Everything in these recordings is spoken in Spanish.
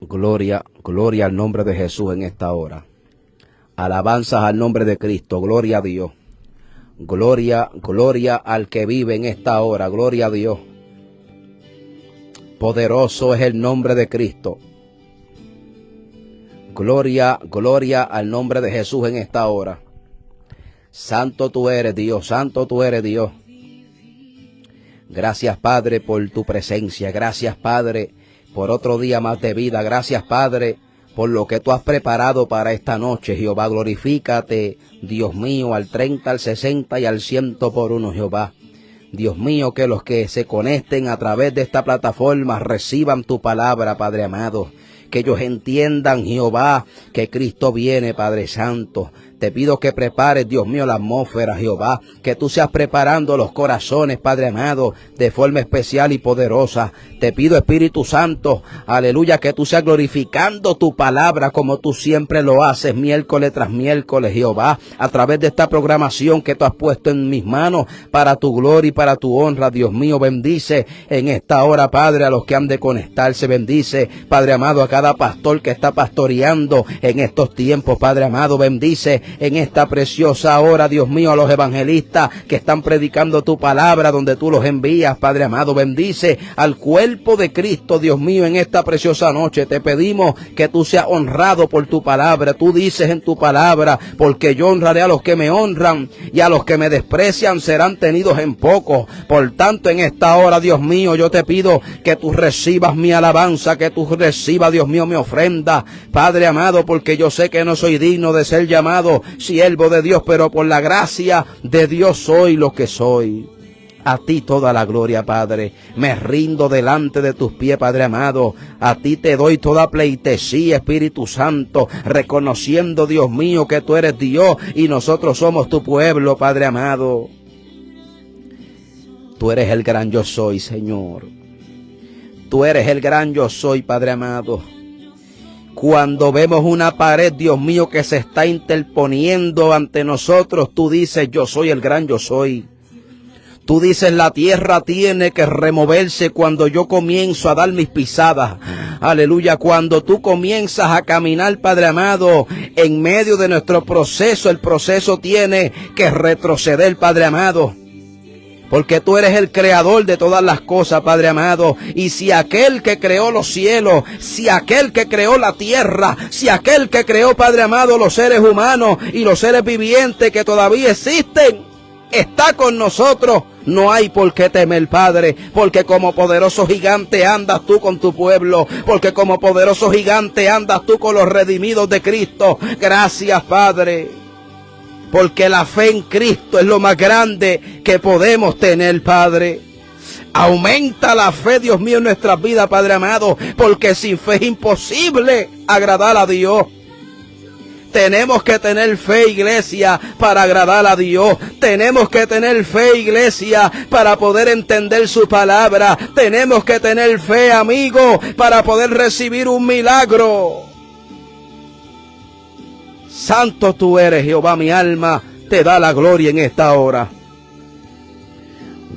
Gloria, gloria al nombre de Jesús en esta hora. Alabanzas al nombre de Cristo, gloria a Dios. Gloria, gloria al que vive en esta hora, gloria a Dios. Poderoso es el nombre de Cristo. Gloria, gloria al nombre de Jesús en esta hora. Santo tú eres Dios, santo tú eres Dios. Gracias, Padre, por tu presencia. Gracias, Padre, por otro día más de vida. Gracias, Padre, por lo que tú has preparado para esta noche. Jehová, glorifícate, Dios mío, al 30, al 60 y al 100 por uno, Jehová. Dios mío, que los que se conecten a través de esta plataforma reciban tu palabra, Padre amado. Que ellos entiendan, Jehová, que Cristo viene, Padre Santo. Te pido que prepares, Dios mío, la atmósfera, Jehová, que tú seas preparando los corazones, Padre amado, de forma especial y poderosa. Te pido, Espíritu Santo, aleluya, que tú seas glorificando tu palabra como tú siempre lo haces, miércoles tras miércoles, Jehová, a través de esta programación que tú has puesto en mis manos para tu gloria y para tu honra. Dios mío, bendice en esta hora, Padre, a los que han de conectarse. Bendice, Padre amado, a cada pastor que está pastoreando en estos tiempos, Padre amado. Bendice en esta preciosa hora, Dios mío, a los evangelistas que están predicando tu palabra donde tú los envías, Padre amado. Bendice al cuerpo de Cristo, Dios mío, en esta preciosa noche. Te pedimos que tú seas honrado por tu palabra. Tú dices en tu palabra, porque yo honraré a los que me honran y a los que me desprecian serán tenidos en poco. Por tanto, en esta hora, Dios mío, yo te pido que tú recibas mi alabanza, que tú recibas, Dios mío, mi ofrenda, Padre amado, porque yo sé que no soy digno de ser llamado siervo de Dios, pero por la gracia de Dios soy lo que soy. A ti toda la gloria, Padre. Me rindo delante de tus pies, Padre amado. A ti te doy toda pleitesía, Espíritu Santo, reconociendo, Dios mío, que tú eres Dios y nosotros somos tu pueblo, Padre amado. Tú eres el gran yo soy, Señor. Tú eres el gran yo soy, Padre amado. Cuando vemos una pared, Dios mío, que se está interponiendo ante nosotros, tú dices, yo soy el gran yo soy. Tú dices, la tierra tiene que removerse cuando yo comienzo a dar mis pisadas. Aleluya, cuando tú comienzas a caminar, Padre amado, en medio de nuestro proceso, el proceso tiene que retroceder, Padre amado. Porque tú eres el creador de todas las cosas, Padre amado. Y si aquel que creó los cielos, si aquel que creó la tierra, si aquel que creó, Padre amado, los seres humanos y los seres vivientes que todavía existen, está con nosotros, no hay por qué temer, Padre, porque como poderoso gigante andas tú con tu pueblo, porque como poderoso gigante andas tú con los redimidos de Cristo. Gracias, Padre. Porque la fe en Cristo es lo más grande que podemos tener, Padre. Aumenta la fe, Dios mío, en nuestras vidas, Padre amado, porque sin fe es imposible agradar a Dios. Tenemos que tener fe, iglesia, para agradar a Dios. Tenemos que tener fe, iglesia, para poder entender su palabra. Tenemos que tener fe, amigo, para poder recibir un milagro. Santo tú eres, Jehová, mi alma te da la gloria en esta hora.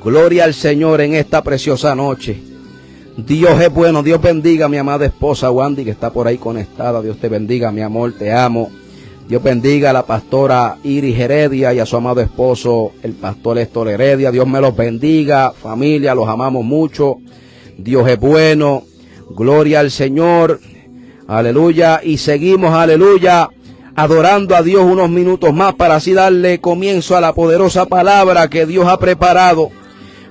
Gloria al Señor en esta preciosa noche. Dios es bueno. Dios bendiga a mi amada esposa Wandy, que está por ahí conectada. Dios te bendiga, mi amor, te amo. Dios bendiga a la pastora Iris Heredia y a su amado esposo, el pastor Héctor Heredia. Dios me los bendiga, familia, los amamos mucho. Dios es bueno. Gloria al Señor. Aleluya. Y seguimos, aleluya, adorando a Dios unos minutos más para así darle comienzo a la poderosa palabra que Dios ha preparado.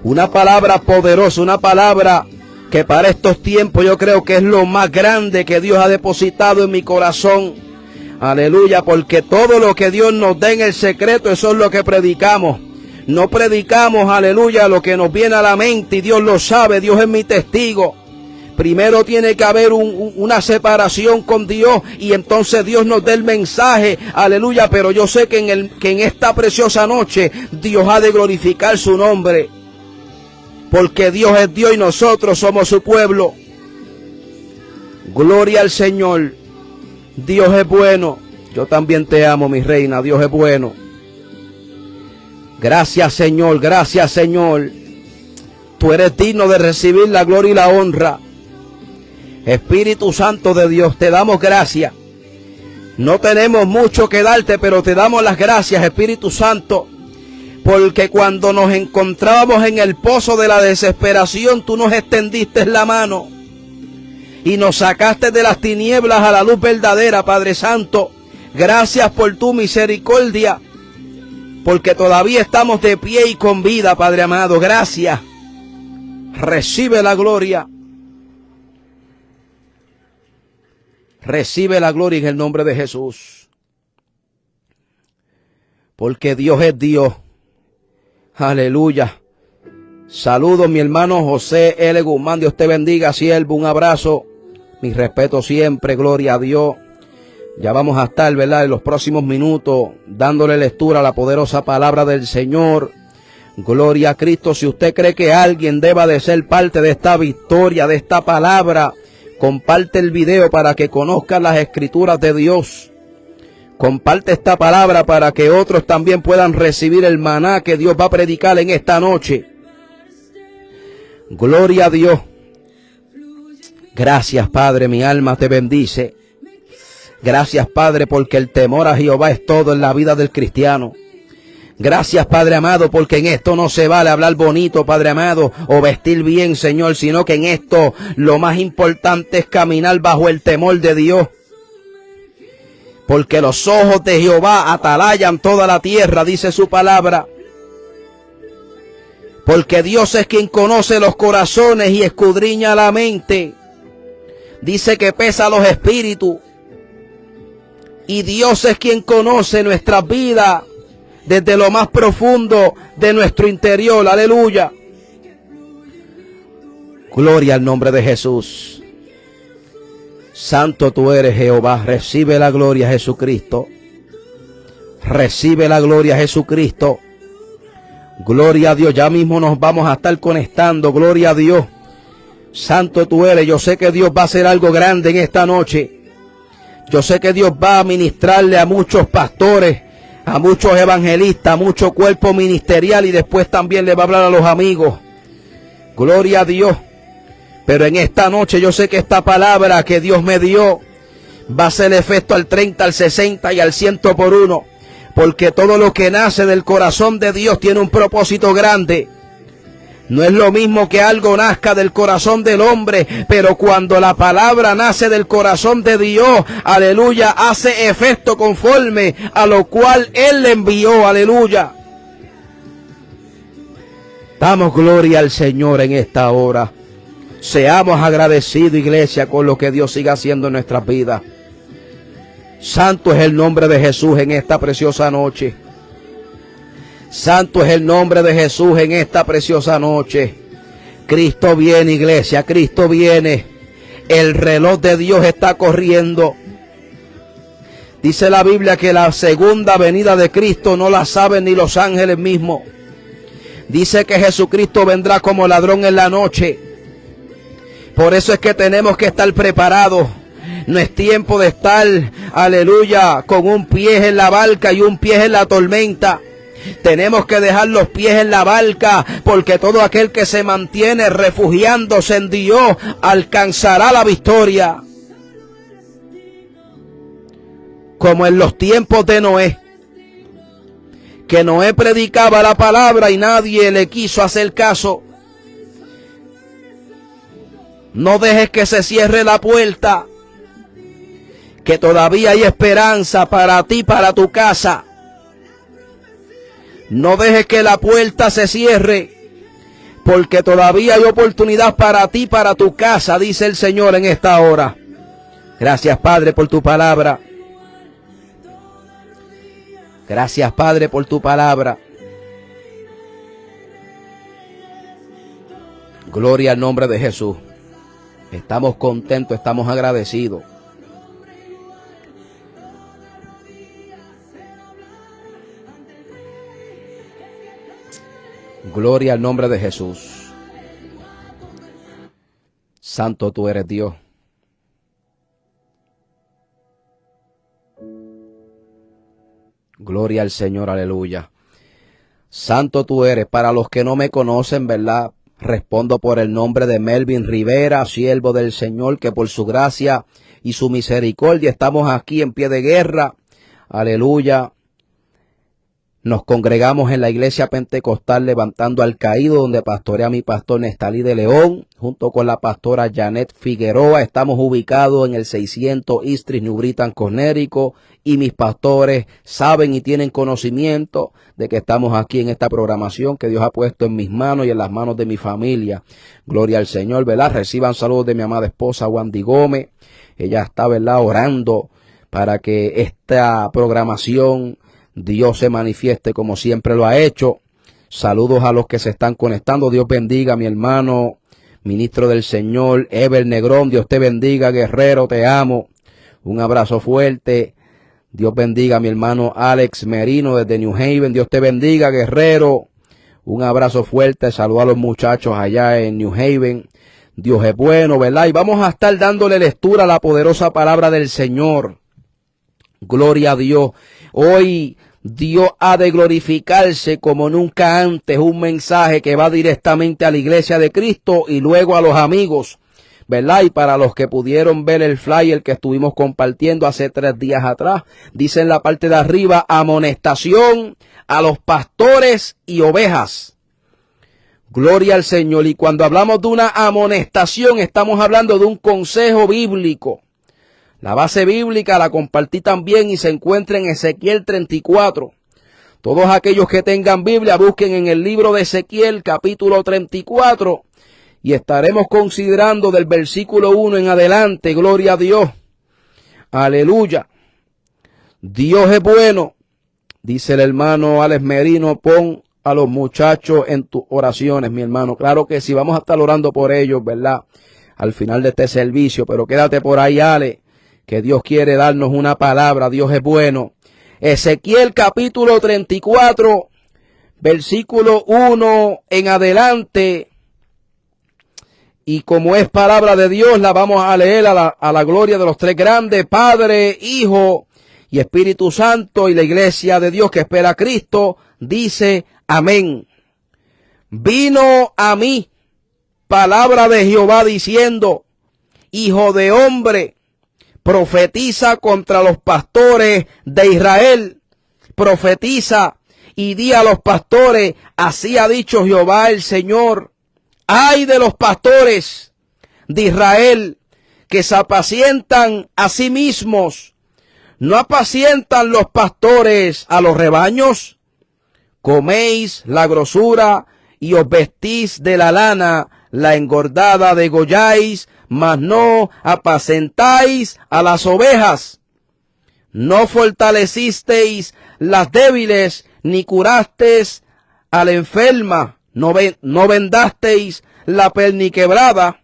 Una palabra poderosa, una palabra que para estos tiempos yo creo que es lo más grande que Dios ha depositado en mi corazón. Aleluya, porque todo lo que Dios nos da en el secreto, eso es lo que predicamos. No predicamos, aleluya, lo que nos viene a la mente y Dios lo sabe, Dios es mi testigo. Primero tiene que haber una separación con Dios y entonces Dios nos dé el mensaje, aleluya, pero yo sé que en esta preciosa noche Dios ha de glorificar su nombre, porque Dios es Dios y nosotros somos su pueblo. Gloria al Señor. Dios es bueno. Yo también te amo, mi reina. Dios es bueno. Gracias, Señor. Gracias, Señor. Tú eres digno de recibir la gloria y la honra. Espíritu Santo de Dios, te damos gracias. No tenemos mucho que darte, pero te damos las gracias, Espíritu Santo, porque cuando nos encontrábamos en el pozo de la desesperación, tú nos extendiste la mano y nos sacaste de las tinieblas a la luz verdadera, Padre Santo. Gracias por tu misericordia, porque todavía estamos de pie y con vida, Padre amado. Gracias. Recibe la gloria. Recibe la gloria en el nombre de Jesús. Porque Dios es Dios. Aleluya. Saludos, mi hermano José L. Guzmán. Dios te bendiga, siervo. Un abrazo. Mi respeto siempre. Gloria a Dios. Ya vamos a estar, ¿verdad?, en los próximos minutos dándole lectura a la poderosa palabra del Señor. Gloria a Cristo. Si usted cree que alguien deba de ser parte de esta victoria, de esta palabra, comparte el video para que conozcan las escrituras de Dios. Comparte esta palabra para que otros también puedan recibir el maná que Dios va a predicar en esta noche. Gloria a Dios. Gracias, Padre, mi alma te bendice. Gracias, Padre, porque el temor a Jehová es todo en la vida del cristiano. Gracias, Padre amado, porque en esto no se vale hablar bonito, Padre amado, o vestir bien, Señor, sino que en esto lo más importante es caminar bajo el temor de Dios. Porque los ojos de Jehová atalayan toda la tierra, dice su palabra. Porque Dios es quien conoce los corazones y escudriña la mente. Dice que pesa los espíritus. Y Dios es quien conoce nuestras vidas desde lo más profundo de nuestro interior. Aleluya. Gloria al nombre de Jesús. Santo tú eres, Jehová. Recibe la gloria, Jesucristo. Recibe la gloria, Jesucristo. Gloria a Dios. Ya mismo nos vamos a estar conectando. Gloria a Dios. Santo tú eres. Yo sé que Dios va a hacer algo grande en esta noche. Yo sé que Dios va a ministrarle a muchos pastores, a muchos evangelistas, a mucho cuerpo ministerial, y después también le va a hablar a los amigos. Gloria a Dios. Pero en esta noche yo sé que esta palabra que Dios me dio va a hacer efecto al 30, al 60 y al 100 por uno. Porque todo lo que nace del corazón de Dios tiene un propósito grande. No es lo mismo que algo nazca del corazón del hombre, pero cuando la palabra nace del corazón de Dios, aleluya, hace efecto conforme a lo cual Él le envió, aleluya. Damos gloria al Señor en esta hora. Seamos agradecidos, iglesia, con lo que Dios siga haciendo en nuestras vidas. Santo es el nombre de Jesús en esta preciosa noche. Santo es el nombre de Jesús en esta preciosa noche. Cristo viene, iglesia, Cristo viene. El reloj de Dios está corriendo. Dice la Biblia que la segunda venida de Cristo no la saben ni los ángeles mismos. Dice que Jesucristo vendrá como ladrón en la noche. Por eso es que tenemos que estar preparados. No es tiempo de estar, aleluya, con un pie en la barca y un pie en la tormenta. Tenemos que dejar los pies en la barca, porque todo aquel que se mantiene refugiándose en Dios alcanzará la victoria. Como en los tiempos de Noé, que Noé predicaba la palabra y nadie le quiso hacer caso. No dejes que se cierre la puerta, que todavía hay esperanza para ti, para tu casa. No dejes que la puerta se cierre, porque todavía hay oportunidad para ti, para tu casa, dice el Señor en esta hora. Gracias, Padre, por tu palabra. Gracias, Padre, por tu palabra. Gloria al nombre de Jesús. Estamos contentos, estamos agradecidos. Gloria al nombre de Jesús. Santo tú eres Dios. Gloria al Señor, aleluya. Santo tú eres. Para los que no me conocen, ¿verdad? Respondo por el nombre de Melvin Rivera, siervo del Señor, que por su gracia y su misericordia estamos aquí en pie de guerra. Aleluya. Nos congregamos en la iglesia pentecostal Levantando al Caído, donde pastorea mi pastor Nestalí de León, junto con la pastora Janet Figueroa. Estamos ubicados en el 600 East Street, New Britain, Connecticut, y mis pastores saben y tienen conocimiento de que estamos aquí en esta programación que Dios ha puesto en mis manos y en las manos de mi familia. Gloria al Señor, ¿verdad? Reciban saludos de mi amada esposa Wandy Gómez. Ella está, ¿verdad?, orando para que esta programación Dios se manifieste como siempre lo ha hecho. Saludos a los que se están conectando. Dios bendiga a mi hermano, ministro del Señor, Ever Negrón. Dios te bendiga, guerrero, te amo. Un abrazo fuerte. Dios bendiga a mi hermano Alex Merino desde New Haven. Dios te bendiga, guerrero. Un abrazo fuerte. Saludos a los muchachos allá en New Haven. Dios es bueno, ¿verdad? Y vamos a estar dándole lectura a la poderosa palabra del Señor. Gloria a Dios. Hoy Dios ha de glorificarse como nunca antes. Un mensaje que va directamente a la iglesia de Cristo y luego a los amigos, ¿verdad? Y para los que pudieron ver el flyer que estuvimos compartiendo hace 3 días atrás, dice en la parte de arriba, amonestación a los pastores y ovejas. Gloria al Señor. Y cuando hablamos de una amonestación, estamos hablando de un consejo bíblico. La base bíblica la compartí también y se encuentra en Ezequiel 34. Todos aquellos que tengan Biblia, busquen en el libro de Ezequiel, capítulo 34, y estaremos considerando del versículo 1 en adelante. Gloria a Dios. Aleluya. Dios es bueno. Dice el hermano Alex Merino, pon a los muchachos en tus oraciones, mi hermano. Claro que sí, vamos a estar orando por ellos, ¿verdad? Al final de este servicio, pero quédate por ahí, Ale, que Dios quiere darnos una palabra. Dios es bueno. Ezequiel capítulo 34, versículo 1 en adelante. Y como es palabra de Dios, la vamos a leer a la gloria de los 3 grandes, Padre, Hijo y Espíritu Santo. Y la iglesia de Dios que espera a Cristo dice amén. Vino a mí palabra de Jehová diciendo, Hijo de hombre, profetiza contra los pastores de Israel. Profetiza y di a los pastores, así ha dicho Jehová el Señor. Ay de los pastores de Israel que se apacientan a sí mismos. ¿No apacientan los pastores a los rebaños? Coméis la grosura y os vestís de la lana, la engordada degolláis, mas no apacentáis a las ovejas. No fortalecisteis las débiles, ni curasteis a la enferma, no vendasteis la perniquebrada,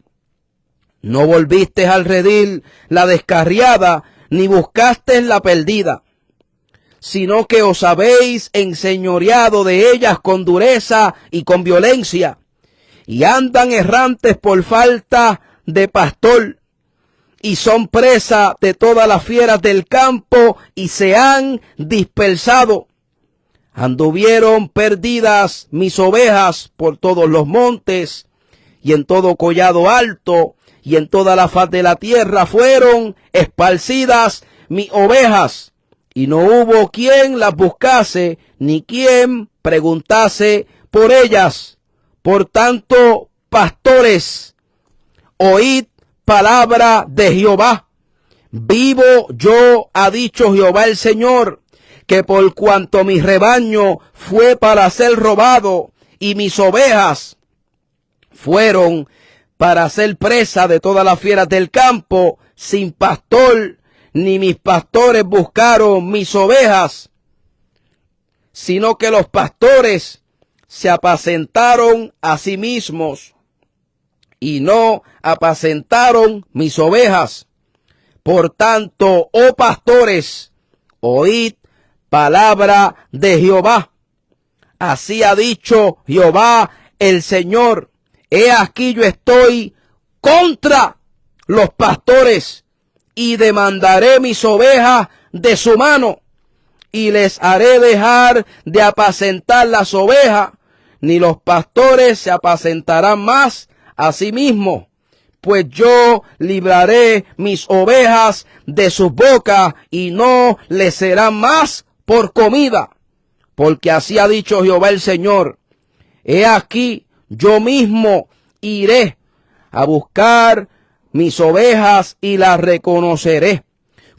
no volvisteis al redil la descarriada, ni buscasteis la perdida, sino que os habéis enseñoreado de ellas con dureza y con violencia, y andan errantes por falta de pastor, y son presa de todas las fieras del campo, y se han dispersado. Anduvieron perdidas mis ovejas por todos los montes, y en todo collado alto, y en toda la faz de la tierra fueron esparcidas mis ovejas, y no hubo quien las buscase, ni quien preguntase por ellas. Por tanto, pastores, oíd palabra de Jehová. Vivo yo, ha dicho Jehová el Señor, que por cuanto mi rebaño fue para ser robado, y mis ovejas fueron para ser presa de todas las fieras del campo, sin pastor, ni mis pastores buscaron mis ovejas, sino que los pastores se apacentaron a sí mismos, y no apacentaron mis ovejas. Por tanto, oh pastores, oíd palabra de Jehová. Así ha dicho Jehová el Señor. He aquí yo estoy contra los pastores, y demandaré mis ovejas de su mano, y les haré dejar de apacentar las ovejas, ni los pastores se apacentarán más a sí mismos, pues yo libraré mis ovejas de sus bocas y no les serán más por comida. Porque así ha dicho Jehová el Señor: he aquí, yo mismo iré a buscar mis ovejas y las reconoceré,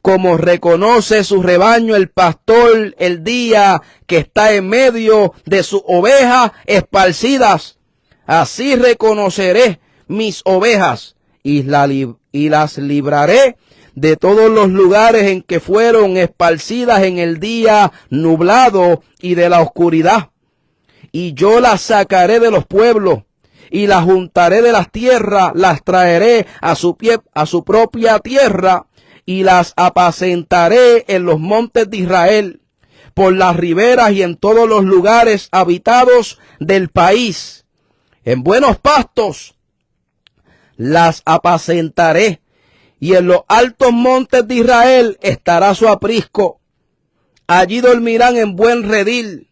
como reconoce su rebaño el pastor el día que está en medio de sus ovejas esparcidas. Así reconoceré mis ovejas y las libraré de todos los lugares en que fueron esparcidas en el día nublado y de la oscuridad. Y yo las sacaré de los pueblos y las juntaré de las tierras, las traeré a su propia tierra y las apacentaré en los montes de Israel, por las riberas y en todos los lugares habitados del país. En buenos pastos las apacentaré, y en los altos montes de Israel estará su aprisco. Allí dormirán en buen redil,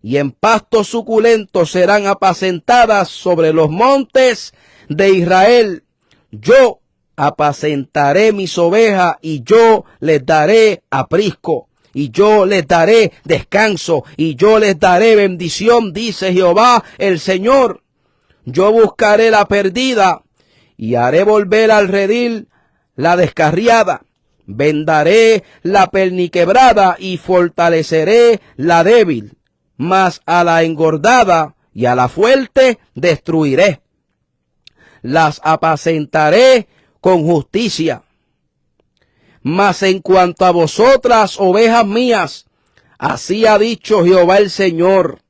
y en pastos suculentos serán apacentadas sobre los montes de Israel. Yo apacentaré mis ovejas y yo les daré aprisco, y yo les daré descanso, y yo les daré bendición, dice Jehová el Señor. Yo buscaré la perdida y haré volver al redil la descarriada. Vendaré la perniquebrada y fortaleceré la débil, mas a la engordada y a la fuerte destruiré. Las apacentaré con justicia. Mas en cuanto a vosotras, ovejas mías, así ha dicho Jehová el Señor: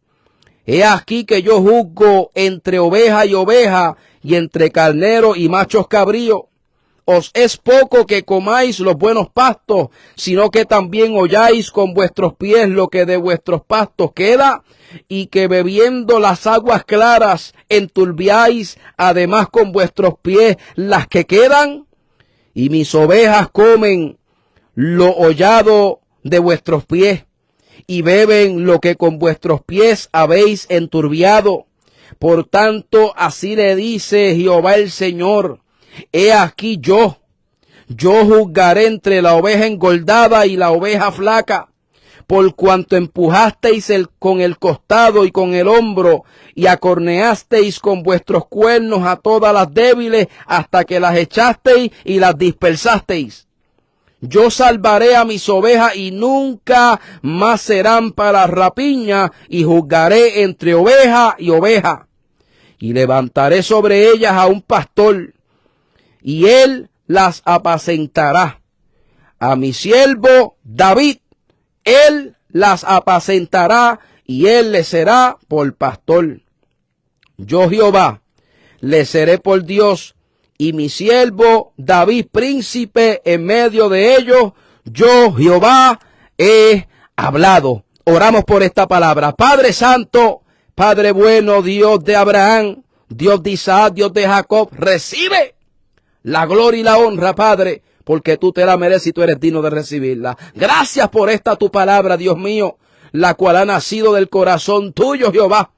he aquí que yo juzgo entre oveja y oveja, y entre carnero y machos cabríos. Os es poco que comáis los buenos pastos, sino que también holláis con vuestros pies lo que de vuestros pastos queda, y que bebiendo las aguas claras enturbiáis además con vuestros pies las que quedan. Y mis ovejas comen lo hollado de vuestros pies, y beben lo que con vuestros pies habéis enturbiado. Por tanto, así le dice Jehová el Señor: he aquí yo juzgaré entre la oveja engordada y la oveja flaca, por cuanto empujasteis con el costado y con el hombro, y acorneasteis con vuestros cuernos a todas las débiles, hasta que las echasteis y las dispersasteis. Yo salvaré a mis ovejas y nunca más serán para rapiña, y juzgaré entre oveja y oveja. Y levantaré sobre ellas a un pastor, y él las apacentará. A mi siervo David, él las apacentará, y él les será por pastor. Yo Jehová les seré por Dios, y mi siervo David príncipe en medio de ellos. Yo Jehová he hablado. Oramos por esta palabra. Padre Santo, Padre bueno, Dios de Abraham, Dios de Isaac, Dios de Jacob, recibe la gloria y la honra, Padre, porque tú te la mereces y tú eres digno de recibirla. Gracias por esta tu palabra, Dios mío, la cual ha nacido del corazón tuyo, Jehová.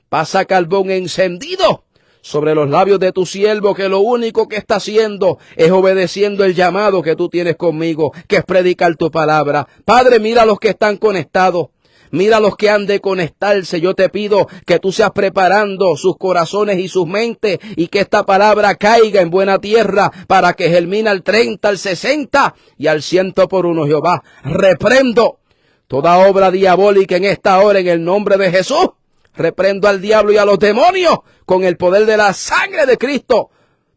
Pasa carbón encendido sobre los labios de tu siervo, que lo único que está haciendo es obedeciendo el llamado que tú tienes conmigo, que es predicar tu palabra. Padre, mira a los que están conectados. Mira a los que han de conectarse. Yo te pido que tú seas preparando sus corazones y sus mentes, y que esta palabra caiga en buena tierra para que germine al 30, al 60 y al 100 por uno, Jehová. Reprendo toda obra diabólica en esta hora en el nombre de Jesús. Reprendo al diablo y a los demonios con el poder de la sangre de Cristo,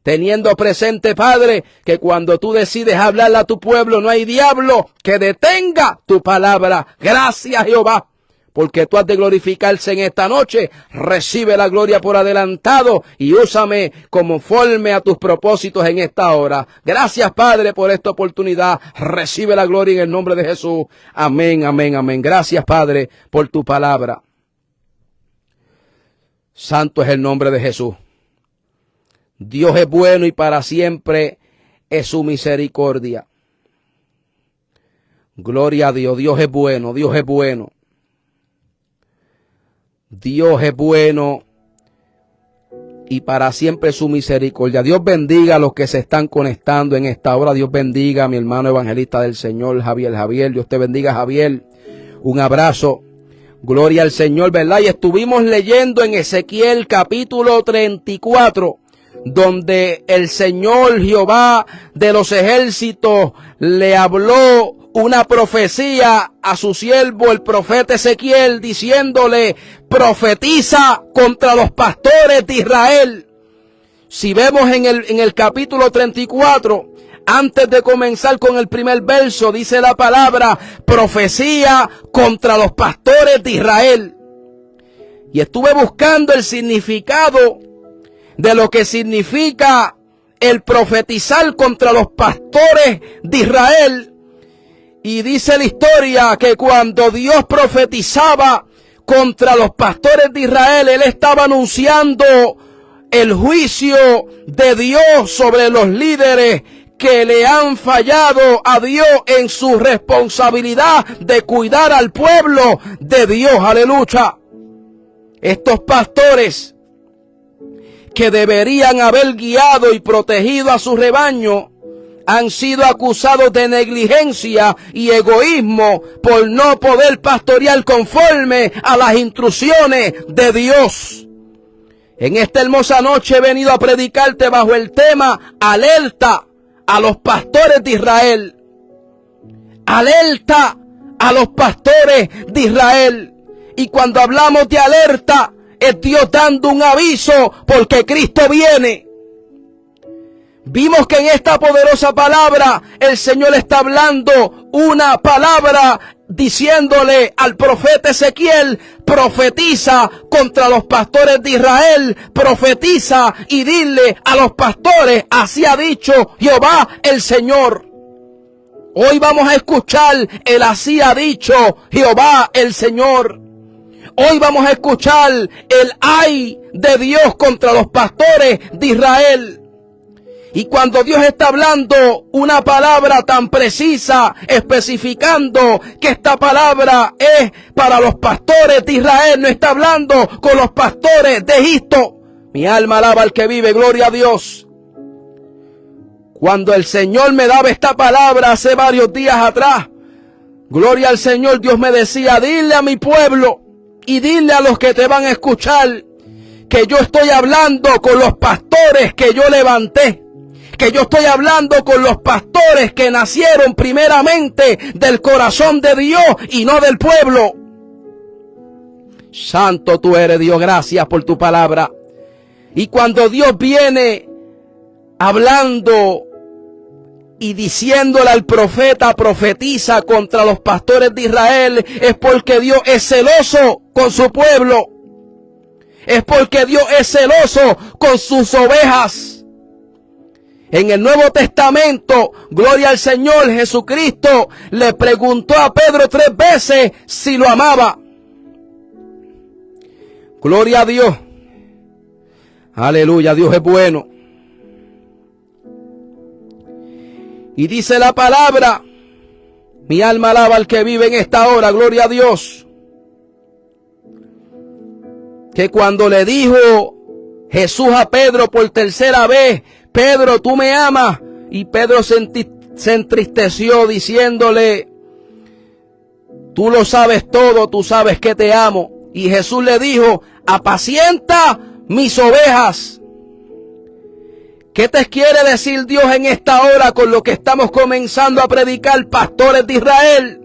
teniendo presente, Padre, que cuando tú decides hablarle a tu pueblo, no hay diablo que detenga tu palabra. Gracias, Jehová, porque tú has de glorificarse en esta noche. Recibe la gloria por adelantado y úsame conforme a tus propósitos en esta hora. Gracias, Padre, por esta oportunidad. Recibe la gloria en el nombre de Jesús. Amén, amén, amén. Gracias, Padre, por tu palabra. Santo es el nombre de Jesús. Dios es bueno y para siempre es su misericordia. Gloria a Dios. Dios es bueno, Dios es bueno. Dios es bueno y para siempre su misericordia. Dios bendiga a los que se están conectando en esta hora. Dios bendiga a mi hermano evangelista del Señor, Javier. Dios te bendiga, Javier. Un abrazo. Gloria al Señor, ¿verdad? Y estuvimos leyendo en Ezequiel capítulo 34, donde el Señor Jehová de los ejércitos le habló una profecía a su siervo, el profeta Ezequiel, diciéndole: profetiza contra los pastores de Israel. Si vemos en el capítulo 34, antes de comenzar con el primer verso, dice la palabra profecía contra los pastores de Israel. Y estuve buscando el significado de lo que significa el profetizar contra los pastores de Israel. Y dice la historia que cuando Dios profetizaba contra los pastores de Israel, Él estaba anunciando el juicio de Dios sobre los líderes que le han fallado a Dios en su responsabilidad de cuidar al pueblo de Dios. Aleluya. Estos pastores que deberían haber guiado y protegido a su rebaño han sido acusados de negligencia y egoísmo por no poder pastorear conforme a las instrucciones de Dios. En esta hermosa noche he venido a predicarte bajo el tema alerta a los pastores de Israel. Alerta a los pastores de Israel. Y cuando hablamos de alerta, es Dios dando un aviso porque Cristo viene. Vimos que en esta poderosa palabra el Señor está hablando una palabra diciéndole al profeta Ezequiel: profetiza contra los pastores de Israel, profetiza y dile a los pastores: así ha dicho Jehová el Señor. Hoy vamos a escuchar el así ha dicho Jehová el Señor. Hoy vamos a escuchar el ay de Dios contra los pastores de Israel. Y cuando Dios está hablando una palabra tan precisa, especificando que esta palabra es para los pastores de Israel, no está hablando con los pastores de Egipto. Mi alma alaba al que vive, gloria a Dios. Cuando el Señor me daba esta palabra hace varios días atrás, gloria al Señor, Dios me decía: dile a mi pueblo y dile a los que te van a escuchar que yo estoy hablando con los pastores que yo levanté. Que yo estoy hablando con los pastores que nacieron primeramente del corazón de Dios y no del pueblo. Santo tú eres, Dios, gracias por tu palabra. Y cuando Dios viene hablando y diciéndole al profeta: profetiza contra los pastores de Israel, es porque Dios es celoso con su pueblo. Es porque Dios es celoso con sus ovejas. En el Nuevo Testamento, gloria al Señor, Jesucristo le preguntó a Pedro 3 veces si lo amaba. Gloria a Dios. Aleluya, Dios es bueno. Y dice la palabra, mi alma alaba al que vive en esta hora, gloria a Dios, que cuando le dijo Jesús a Pedro por tercera vez: Pedro, tú me amas. Y Pedro se entristeció diciéndole: tú lo sabes todo, tú sabes que te amo. Y Jesús le dijo: apacienta mis ovejas. ¿Qué te quiere decir Dios en esta hora con lo que estamos comenzando a predicar, pastores de Israel?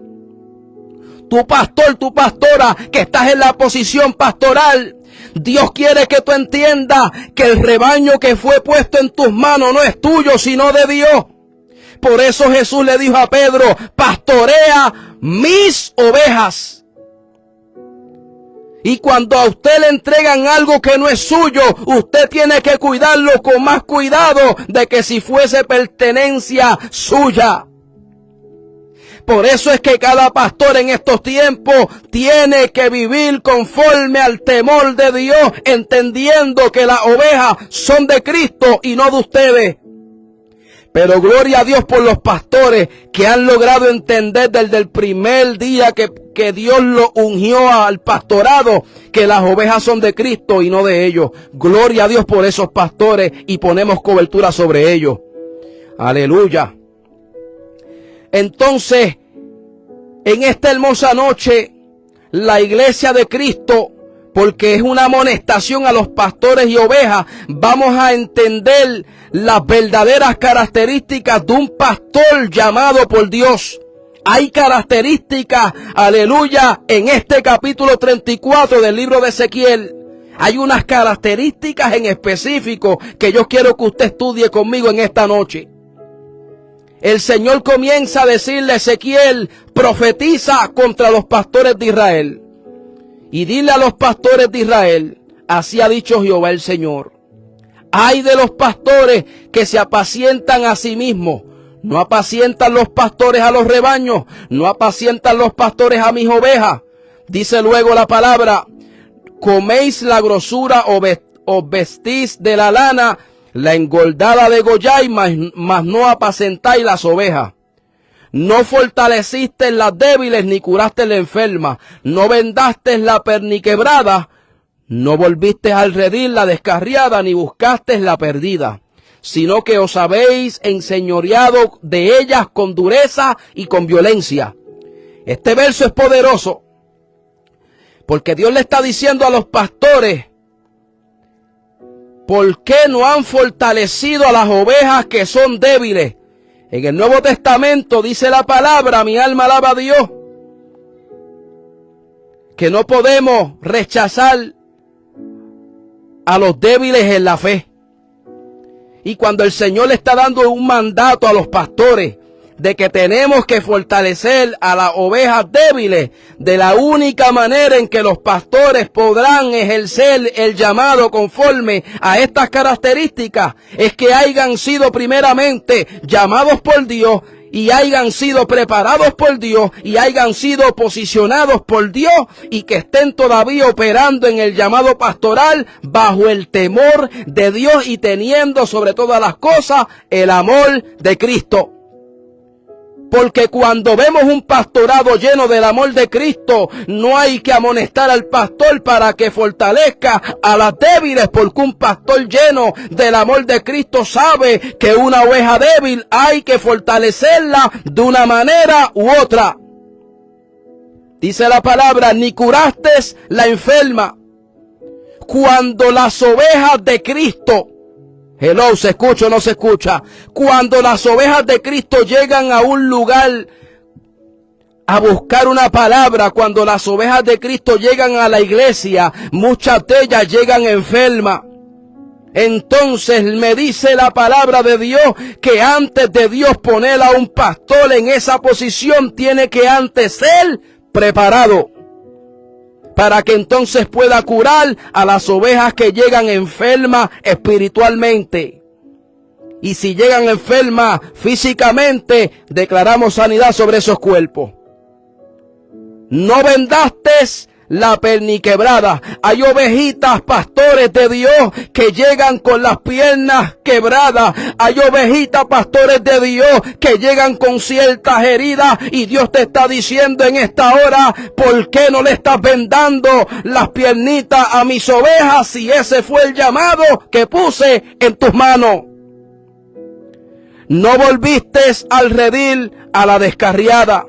Tu pastor, tu pastora, que estás en la posición pastoral, Dios quiere que tú entiendas que el rebaño que fue puesto en tus manos no es tuyo, sino de Dios. Por eso Jesús le dijo a Pedro: pastorea mis ovejas. Y cuando a usted le entregan algo que no es suyo, usted tiene que cuidarlo con más cuidado de que si fuese pertenencia suya. Por eso es que cada pastor en estos tiempos tiene que vivir conforme al temor de Dios, entendiendo que las ovejas son de Cristo y no de ustedes. Pero gloria a Dios por los pastores que han logrado entender desde el primer día que Dios lo ungió al pastorado, que las ovejas son de Cristo y no de ellos. Gloria a Dios por esos pastores y ponemos cobertura sobre ellos. Aleluya. Entonces, en esta hermosa noche, la iglesia de Cristo, porque es una amonestación a los pastores y ovejas, vamos a entender las verdaderas características de un pastor llamado por Dios. Hay características, aleluya, en este capítulo 34 del libro de Ezequiel. Hay unas características en específico que yo quiero que usted estudie conmigo en esta noche. El Señor comienza a decirle a Ezequiel: profetiza contra los pastores de Israel. Y dile a los pastores de Israel: así ha dicho Jehová el Señor. Ay de los pastores que se apacientan a sí mismos. No apacientan los pastores a los rebaños. No apacientan los pastores a mis ovejas. Dice luego la palabra: coméis la grosura o vestís de la lana, la engordada degolláis, mas no apacentáis las ovejas. No fortaleciste las débiles, ni curaste la enferma. No vendaste la perniquebrada, no volviste al redil la descarriada, ni buscaste la perdida. Sino que os habéis enseñoreado de ellas con dureza y con violencia. Este verso es poderoso, porque Dios le está diciendo a los pastores: ¿por qué no han fortalecido a las ovejas que son débiles? En el Nuevo Testamento dice la palabra, mi alma alaba a Dios, que no podemos rechazar a los débiles en la fe. Y cuando el Señor le está dando un mandato a los pastores de que tenemos que fortalecer a las ovejas débiles, de la única manera en que los pastores podrán ejercer el llamado conforme a estas características es que hayan sido primeramente llamados por Dios y hayan sido preparados por Dios y hayan sido posicionados por Dios y que estén todavía operando en el llamado pastoral bajo el temor de Dios y teniendo sobre todas las cosas el amor de Cristo. Porque cuando vemos un pastorado lleno del amor de Cristo, no hay que amonestar al pastor para que fortalezca a las débiles, porque un pastor lleno del amor de Cristo sabe que una oveja débil hay que fortalecerla de una manera u otra. Dice la palabra: ni curaste la enferma. Cuando las ovejas de Cristo, hello, ¿se escucha o no se escucha? Cuando las ovejas de Cristo llegan a un lugar a buscar una palabra, cuando las ovejas de Cristo llegan a la iglesia, muchas de ellas llegan enfermas. Entonces me dice la palabra de Dios que antes de Dios poner a un pastor en esa posición, tiene que antes ser preparado, para que entonces pueda curar a las ovejas que llegan enfermas espiritualmente. Y si llegan enfermas físicamente, declaramos sanidad sobre esos cuerpos. No vendaste la perniquebrada. Hay ovejitas, pastores de Dios, que llegan con las piernas quebradas. Hay ovejitas, pastores de Dios, que llegan con ciertas heridas. Y Dios te está diciendo en esta hora: ¿por qué no le estás vendando las piernitas a mis ovejas si ese fue el llamado que puse en tus manos? No volviste al redil a la descarriada,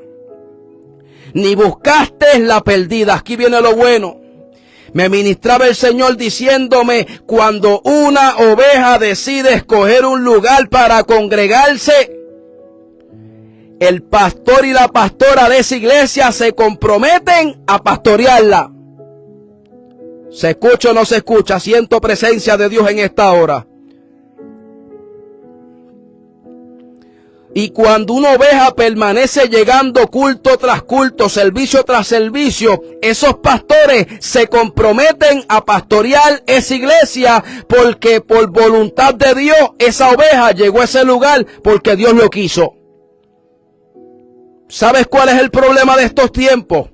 ni buscaste la perdida. Aquí viene lo bueno. Me ministraba el Señor diciéndome: cuando una oveja decide escoger un lugar para congregarse, el pastor y la pastora de esa iglesia se comprometen a pastorearla. ¿Se escucha o no se escucha? Siento presencia de Dios en esta hora. Y cuando una oveja permanece llegando culto tras culto, servicio tras servicio, esos pastores se comprometen a pastorear esa iglesia, porque por voluntad de Dios esa oveja llegó a ese lugar porque Dios lo quiso. ¿Sabes cuál es el problema de estos tiempos?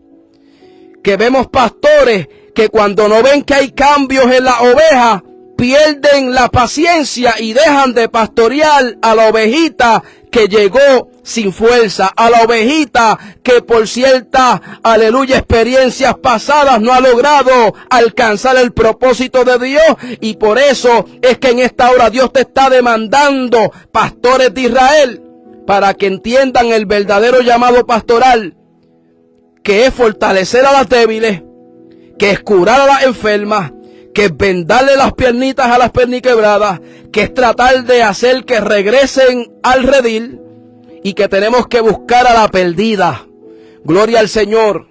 Que vemos pastores que cuando no ven que hay cambios en la oveja, pierden la paciencia y dejan de pastorear a la ovejita que llegó sin fuerza, a la ovejita que por ciertas, aleluya, experiencias pasadas no ha logrado alcanzar el propósito de Dios. Y por eso es que en esta hora Dios te está demandando, pastores de Israel, para que entiendan el verdadero llamado pastoral, que es fortalecer a las débiles, que es curar a las enfermas, que es vendarle las piernitas a las perniquebradas, que es tratar de hacer que regresen al redil, y que tenemos que buscar a la perdida. Gloria al Señor.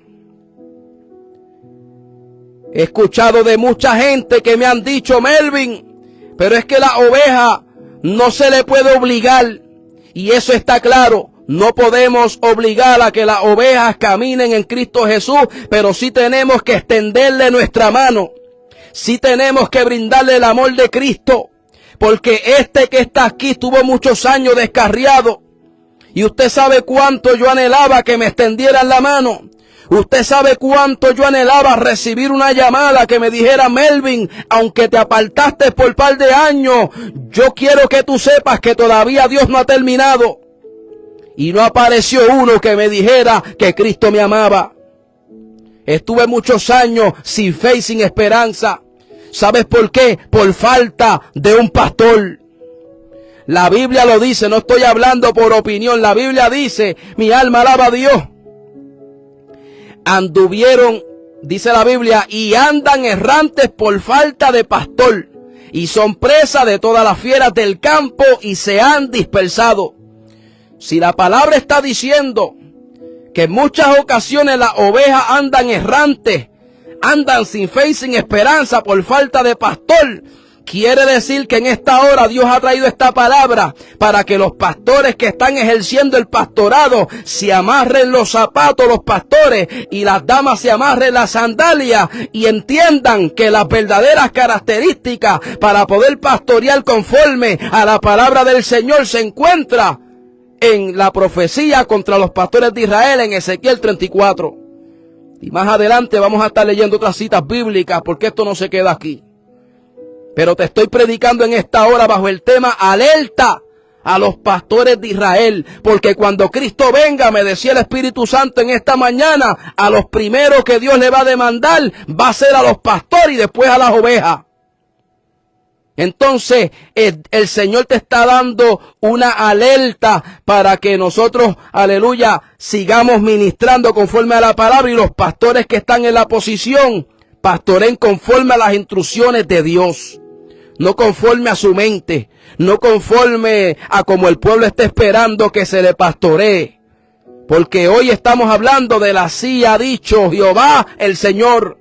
He escuchado de mucha gente que me han dicho: Melvin, pero es que la oveja no se le puede obligar, y eso está claro. No podemos obligar a que las ovejas caminen en Cristo Jesús, pero sí tenemos que extenderle nuestra mano. Sí tenemos que brindarle el amor de Cristo, porque este que está aquí tuvo muchos años descarriado. Y usted sabe cuánto yo anhelaba que me extendieran la mano. Usted sabe cuánto yo anhelaba recibir una llamada que me dijera: Melvin, aunque te apartaste por par de años, yo quiero que tú sepas que todavía Dios no ha terminado. Y no apareció uno que me dijera que Cristo me amaba. Estuve muchos años sin fe y sin esperanza. ¿Sabes por qué? Por falta de un pastor. La Biblia lo dice, no estoy hablando por opinión. La Biblia dice: mi alma alaba a Dios. Anduvieron, dice la Biblia, y andan errantes por falta de pastor, y son presa de todas las fieras del campo, y se han dispersado. Si la palabra está diciendo que en muchas ocasiones las ovejas andan errantes, andan sin fe y sin esperanza por falta de pastor, quiere decir que en esta hora Dios ha traído esta palabra para que los pastores que están ejerciendo el pastorado se amarren los zapatos, los pastores, y las damas se amarren las sandalias, y entiendan que las verdaderas características para poder pastorear conforme a la palabra del Señor se encuentra en la profecía contra los pastores de Israel en Ezequiel 34. Y más adelante vamos a estar leyendo otras citas bíblicas, porque esto no se queda aquí. Pero te estoy predicando en esta hora bajo el tema: alerta a los pastores de Israel, porque cuando Cristo venga, me decía el Espíritu Santo en esta mañana, a los primeros que Dios le va a demandar va a ser a los pastores y después a las ovejas. Entonces el Señor te está dando una alerta para que nosotros, aleluya, sigamos ministrando conforme a la palabra, y los pastores que están en la posición pastoren conforme a las instrucciones de Dios, no conforme a su mente, no conforme a como el pueblo está esperando que se le pastoree, porque hoy estamos hablando de así ha dicho Jehová el Señor.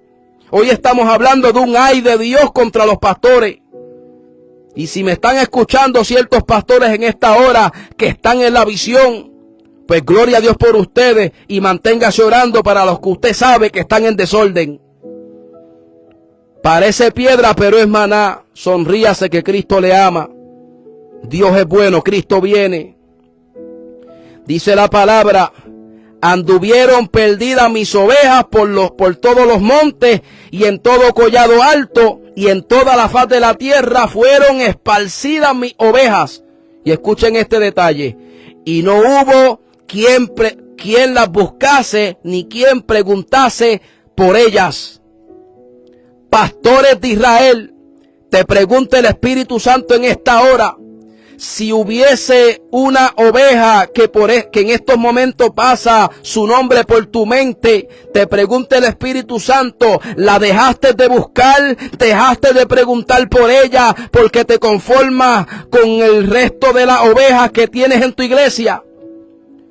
Hoy estamos hablando de un ay de Dios contra los pastores. Y si me están escuchando ciertos pastores en esta hora que están en la visión, pues gloria a Dios por ustedes, y manténgase orando para los que usted sabe que están en desorden. Parece piedra, pero es maná. Sonríase que Cristo le ama. Dios es bueno, Cristo viene. Dice la palabra: anduvieron perdidas mis ovejas por todos los montes y en todo collado alto, y en toda la faz de la tierra fueron esparcidas mis ovejas. Y escuchen este detalle: y no hubo quien las buscase, ni quien preguntase por ellas. Pastores de Israel, te pregunta el Espíritu Santo en esta hora: si hubiese una oveja que en estos momentos pasa su nombre por tu mente, te pregunta el Espíritu Santo, ¿la dejaste de buscar? ¿Dejaste de preguntar por ella porque te conformas con el resto de las ovejas que tienes en tu iglesia?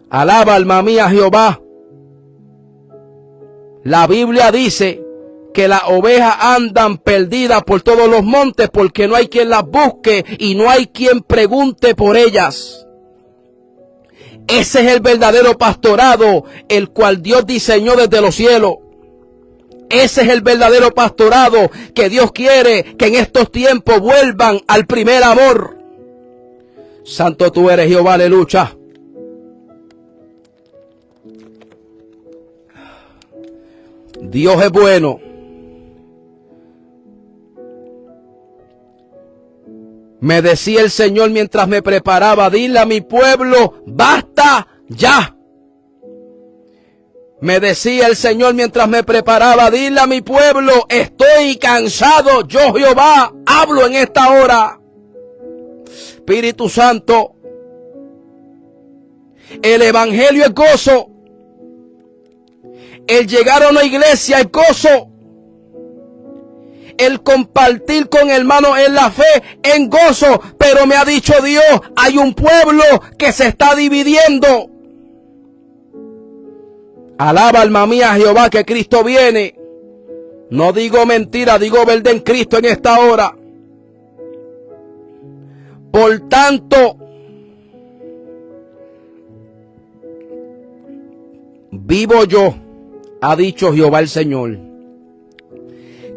Alaba, alma mía, a Jehová. La Biblia dice que las ovejas andan perdidas por todos los montes porque no hay quien las busque y no hay quien pregunte por ellas. Ese es el verdadero pastorado, el cual Dios diseñó desde los cielos. Ese es el verdadero pastorado que Dios quiere que en estos tiempos vuelvan al primer amor. Santo tú eres, Jehová, aleluya. Dios es bueno. Me decía el Señor mientras me preparaba, dile a mi pueblo, basta ya. Me decía el Señor mientras me preparaba, dile a mi pueblo, estoy cansado, yo Jehová hablo en esta hora. Espíritu Santo, el evangelio es gozo. El llegar a una iglesia es gozo. El compartir con hermanos en la fe en gozo. Pero me ha dicho Dios, hay un pueblo que se está dividiendo. Alaba alma mía a Jehová que Cristo viene. No digo mentira, digo verdad en Cristo en esta hora. Por tanto, vivo yo, ha dicho Jehová el Señor,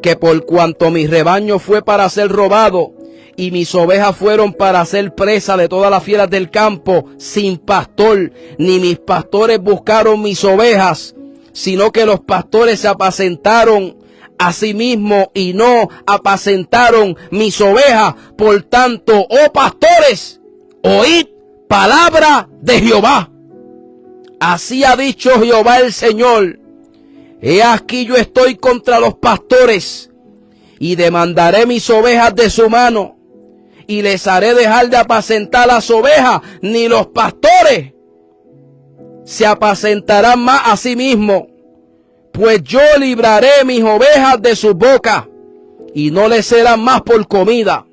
que por cuanto mi rebaño fue para ser robado y mis ovejas fueron para ser presa de todas las fieras del campo, sin pastor, ni mis pastores buscaron mis ovejas, sino que los pastores se apacentaron a sí mismos y no apacentaron mis ovejas. Por tanto, oh pastores, oíd palabra de Jehová. Así ha dicho Jehová el Señor. He aquí yo estoy contra los pastores y demandaré mis ovejas de su mano y les haré dejar de apacentar las ovejas, ni los pastores se apacentarán más a sí mismos, pues yo libraré mis ovejas de sus bocas y no les serán más por comida,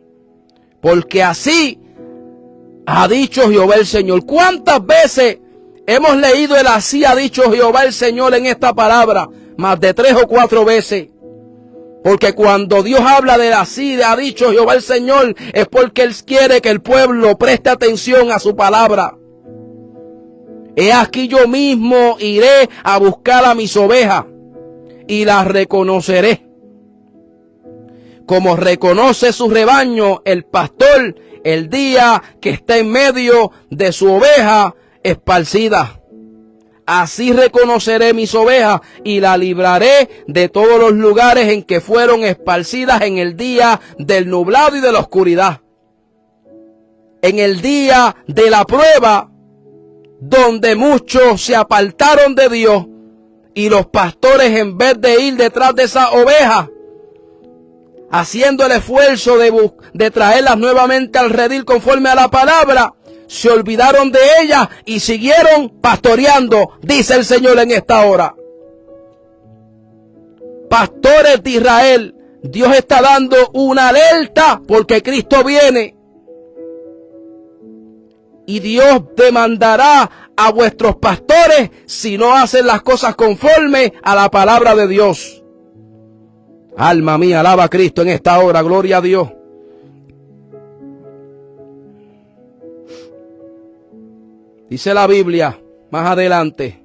porque así ha dicho Jehová el Señor. ¿Cuántas veces hemos leído el así ha dicho Jehová el Señor en esta palabra? Más de 3 o 4 veces. Porque cuando Dios habla de así ha dicho Jehová el Señor, es porque Él quiere que el pueblo preste atención a su palabra. He aquí yo mismo iré a buscar a mis ovejas y las reconoceré. Como reconoce su rebaño el pastor el día que está en medio de su oveja esparcida. Así reconoceré mis ovejas y la libraré de todos los lugares en que fueron esparcidas en el día del nublado y de la oscuridad. En el día de la prueba, donde muchos se apartaron de Dios y los pastores, en vez de ir detrás de esas ovejas, haciendo el esfuerzo de traerlas nuevamente al redil conforme a la palabra, se olvidaron de ellas y siguieron pastoreando, dice el Señor en esta hora. Pastores de Israel, Dios está dando una alerta porque Cristo viene. Y Dios demandará a vuestros pastores si no hacen las cosas conforme a la palabra de Dios. Alma mía, alaba a Cristo en esta hora, gloria a Dios. Dice la Biblia más adelante: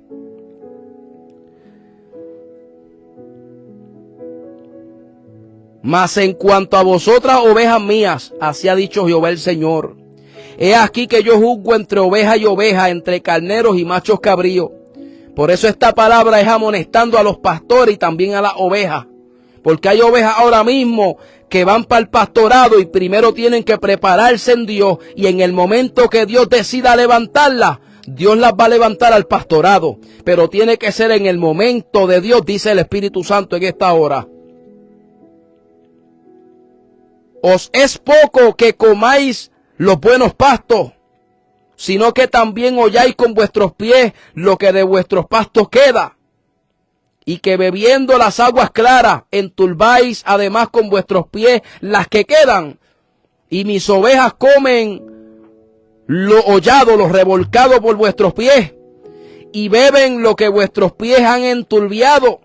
mas en cuanto a vosotras, ovejas mías, así ha dicho Jehová el Señor, he aquí que yo juzgo entre oveja y oveja, entre carneros y machos cabríos. Por eso esta palabra es amonestando a los pastores y también a las ovejas. Porque hay ovejas ahora mismo que van para el pastorado y primero tienen que prepararse en Dios. Y en el momento que Dios decida levantarlas, Dios las va a levantar al pastorado. Pero tiene que ser en el momento de Dios, dice el Espíritu Santo en esta hora. Os es poco que comáis los buenos pastos, sino que también holláis con vuestros pies lo que de vuestros pastos queda. Y que bebiendo las aguas claras enturbáis además con vuestros pies las que quedan. Y mis ovejas comen lo hollado, lo revolcado por vuestros pies, y beben lo que vuestros pies han enturbiado.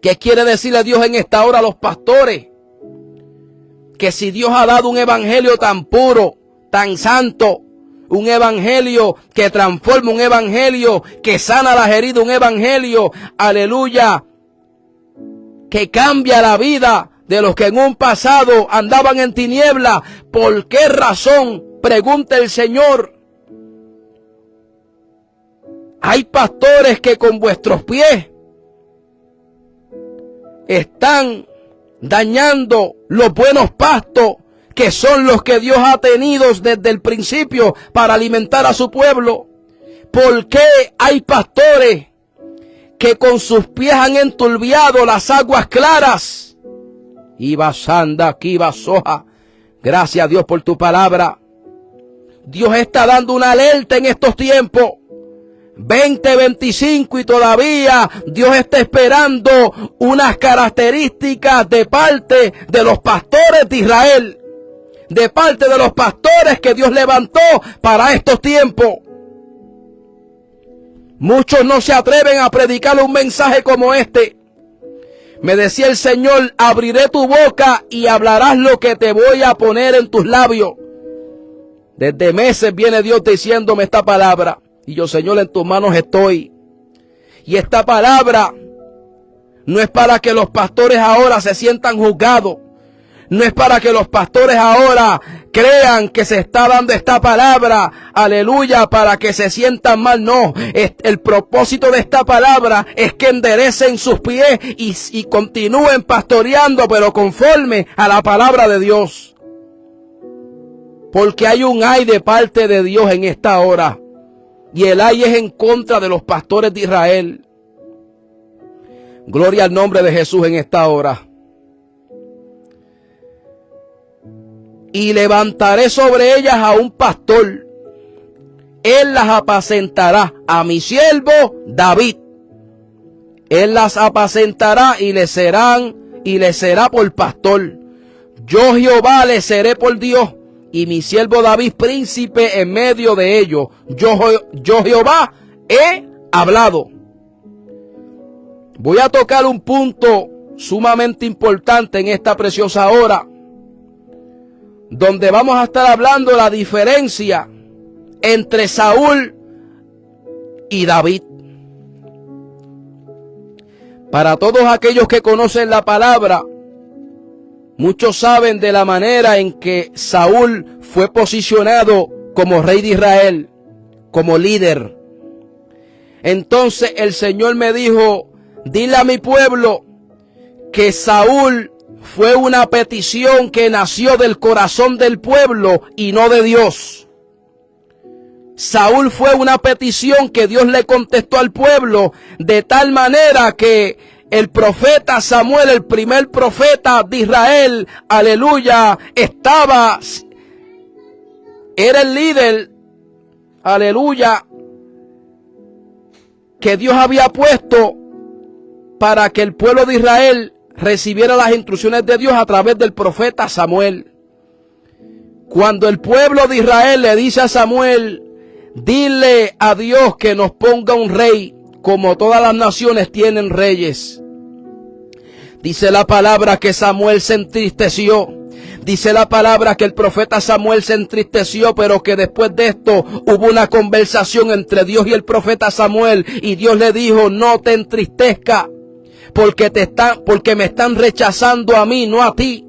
¿Qué quiere decirle Dios en esta hora a los pastores? Que si Dios ha dado un evangelio tan puro, tan santo, un evangelio que transforma, un evangelio que sana las heridas, un evangelio, aleluya, que cambia la vida de los que en un pasado andaban en tinieblas. ¿Por qué razón? Pregunta el Señor. Hay pastores que con vuestros pies están dañando los buenos pastos que son los que Dios ha tenido desde el principio para alimentar a su pueblo? ¿Por qué hay pastores que con sus pies han enturbiado las aguas claras? Iba sanda, aquí iba soja. Gracias a Dios por tu palabra. Dios está dando una alerta en estos tiempos. 2025 y todavía Dios está esperando unas características de parte de los pastores de Israel. De parte de los pastores que Dios levantó para estos tiempos. Muchos no se atreven a predicar un mensaje como este. Me decía el Señor, abriré tu boca y hablarás lo que te voy a poner en tus labios. Desde meses viene Dios diciéndome esta palabra. Y yo, Señor, en tus manos estoy. Y esta palabra no es para que los pastores ahora se sientan juzgados. No es para que los pastores ahora crean que se está dando esta palabra, aleluya, para que se sientan mal. No, el propósito de esta palabra es que enderecen sus pies y continúen pastoreando, pero conforme a la palabra de Dios. Porque hay un ay de parte de Dios en esta hora. Y el ay es en contra de los pastores de Israel. Gloria al nombre de Jesús en esta hora. Y levantaré sobre ellas a un pastor. Él las apacentará, a mi siervo David. Él las apacentará y le será por pastor. Yo Jehová le seré por Dios. Y mi siervo David príncipe en medio de ellos. Yo Jehová he hablado. Voy a tocar un punto sumamente importante en esta preciosa hora, donde vamos a estar hablando de la diferencia entre Saúl y David. Para todos aquellos que conocen la palabra, muchos saben de la manera en que Saúl fue posicionado como rey de Israel, como líder. Entonces el Señor me dijo, dile a mi pueblo que Saúl fue una petición que nació del corazón del pueblo y no de Dios. Saúl fue una petición que Dios le contestó al pueblo de tal manera que el profeta Samuel, el primer profeta de Israel, aleluya, era el líder, aleluya, que Dios había puesto para que el pueblo de Israel recibiera las instrucciones de Dios a través del profeta Samuel. Cuando el pueblo de Israel le dice a Samuel, dile a Dios que nos ponga un rey, como todas las naciones tienen reyes. Dice la palabra que Samuel se entristeció. Dice la palabra que el profeta Samuel se entristeció, pero que después de esto hubo una conversación entre Dios y el profeta Samuel. Y Dios le dijo, no te entristezca, porque me están rechazando a mí, no a ti.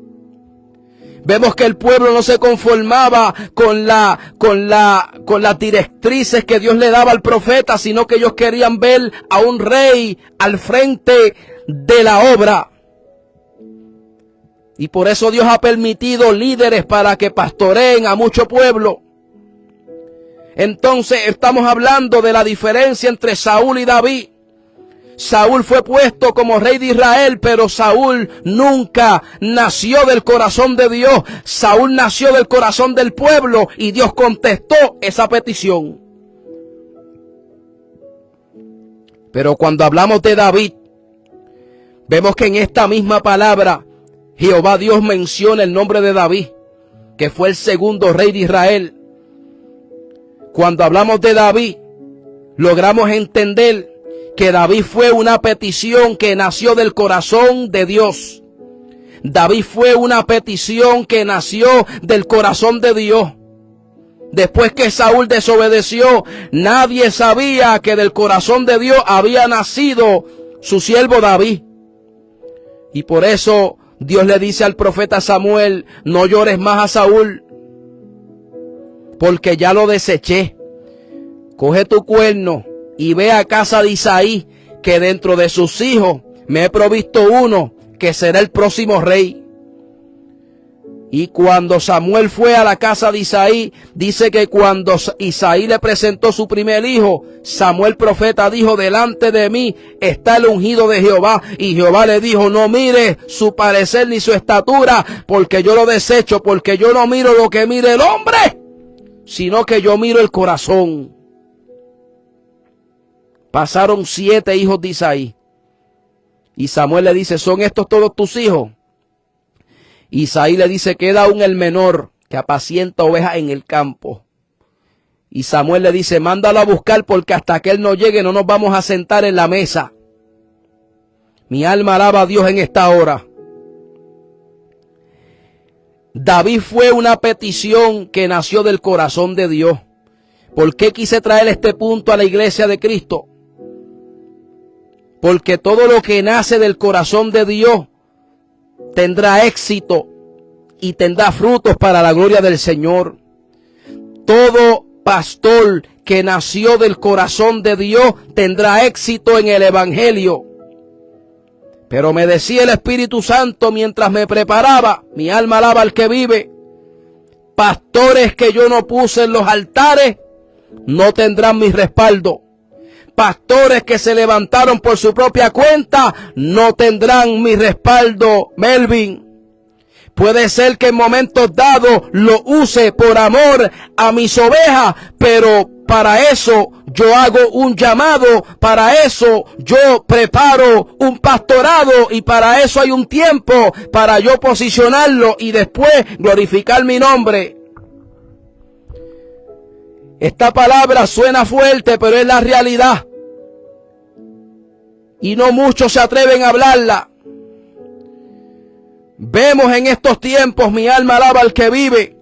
Vemos que el pueblo no se conformaba con las directrices que Dios le daba al profeta, sino que ellos querían ver a un rey al frente de la obra. Y por eso Dios ha permitido líderes para que pastoreen a mucho pueblo. Entonces estamos hablando de la diferencia entre Saúl y David. Saúl fue puesto como rey de Israel, pero Saúl nunca nació del corazón de Dios. Saúl nació del corazón del pueblo y Dios contestó esa petición. Pero cuando hablamos de David, vemos que en esta misma palabra Jehová Dios menciona el nombre de David, que fue el segundo rey de Israel. Cuando hablamos de David, logramos entender que David fue una petición que nació del corazón de Dios. David fue una petición que nació del corazón de Dios. Después que Saúl desobedeció, nadie sabía que del corazón de Dios había nacido su siervo David. Y por eso Dios le dice al profeta Samuel, no llores más a Saúl, porque ya lo deseché. Coge tu cuerno y ve a casa de Isaí, que dentro de sus hijos me he provisto uno que será el próximo rey. Y cuando Samuel fue a la casa de Isaí, dice que cuando Isaí le presentó su primer hijo, Samuel profeta dijo: delante de mí está el ungido de Jehová. Y Jehová le dijo: no mire su parecer ni su estatura, porque yo lo desecho, porque yo no miro lo que mire el hombre, sino que yo miro el corazón. Pasaron 7 hijos de Isaí. Y Samuel le dice: ¿son estos todos tus hijos? Isaí le dice: queda aún el menor, que apacienta ovejas en el campo. Y Samuel le dice: mándalo a buscar, porque hasta que él no llegue no nos vamos a sentar en la mesa. Mi alma alaba a Dios en esta hora. David fue una petición que nació del corazón de Dios. ¿Por qué quise traer este punto a la iglesia de Cristo? Porque todo lo que nace del corazón de Dios tendrá éxito y tendrá frutos para la gloria del Señor. Todo pastor que nació del corazón de Dios tendrá éxito en el evangelio. Pero me decía el Espíritu Santo mientras me preparaba, mi alma alaba al que vive, pastores que yo no puse en los altares no tendrán mi respaldo. Pastores que se levantaron por su propia cuenta no tendrán mi respaldo, Melvin. Puede ser que en momentos dados lo use por amor a mis ovejas, pero para eso yo hago un llamado, para eso yo preparo un pastorado y para eso hay un tiempo para yo posicionarlo y después glorificar mi nombre. Esta palabra suena fuerte, pero es la realidad. Y no muchos se atreven a hablarla. Vemos en estos tiempos, mi alma alaba al que vive.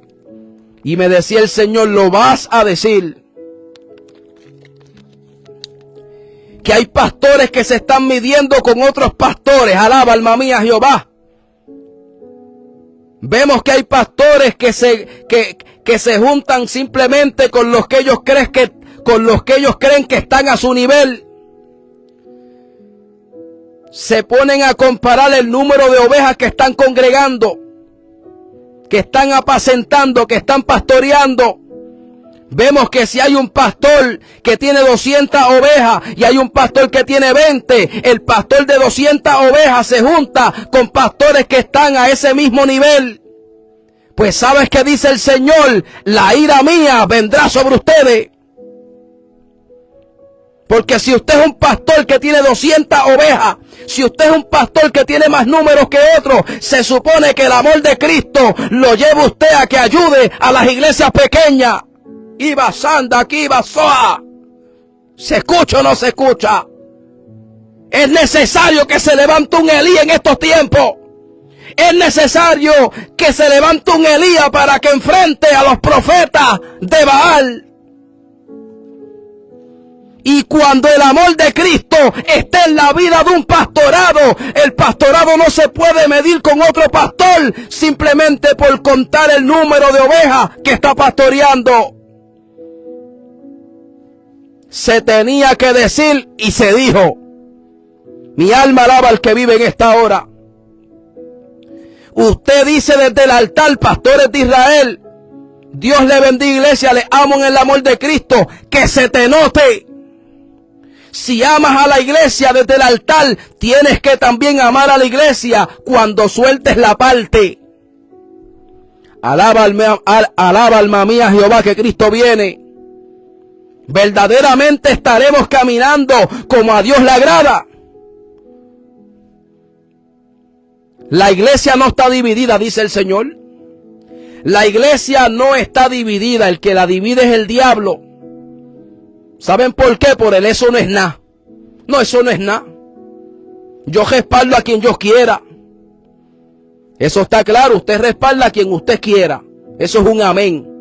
Y me decía el Señor: lo vas a decir. Que hay pastores que se están midiendo con otros pastores. Alaba alma mía Jehová. Vemos que hay pastores que se juntan simplemente con los que ellos creen que están a su nivel. Se ponen a comparar el número de ovejas que están congregando, que están apacentando, que están pastoreando. Vemos que si hay un pastor que tiene 200 ovejas y hay un pastor que tiene 20, el pastor de 200 ovejas se junta con pastores que están a ese mismo nivel. Pues ¿sabes qué dice el Señor? La ira mía vendrá sobre ustedes. Porque si usted es un pastor que tiene 200 ovejas, si usted es un pastor que tiene más números que otros, se supone que el amor de Cristo lo lleva usted a que ayude a las iglesias pequeñas. Iba Sanda, aquí iba Soa. ¿Se escucha o no se escucha? Es necesario que se levante un Elías en estos tiempos. Es necesario que se levante un Elías para que enfrente a los profetas de Baal. Y cuando el amor de Cristo esté en la vida de un pastorado, el pastorado no se puede medir con otro pastor simplemente por contar el número de ovejas que está pastoreando. Se tenía que decir y se dijo. Mi alma alaba al que vive en esta hora. Usted dice desde el altar: pastores de Israel, Dios le bendiga, iglesia, le amo en el amor de Cristo, que se te note. Si amas a la iglesia desde el altar, tienes que también amar a la iglesia cuando sueltes la parte. Alaba alma mía Jehová, que Cristo viene. Verdaderamente estaremos caminando como a Dios le agrada. La iglesia no está dividida, dice el Señor. La iglesia no está dividida. El que la divide es el diablo. ¿Saben por qué? Por el eso no es nada. No, eso no es nada. Yo respaldo a quien yo quiera. Eso está claro. Usted respalda a quien usted quiera. Eso es un amén.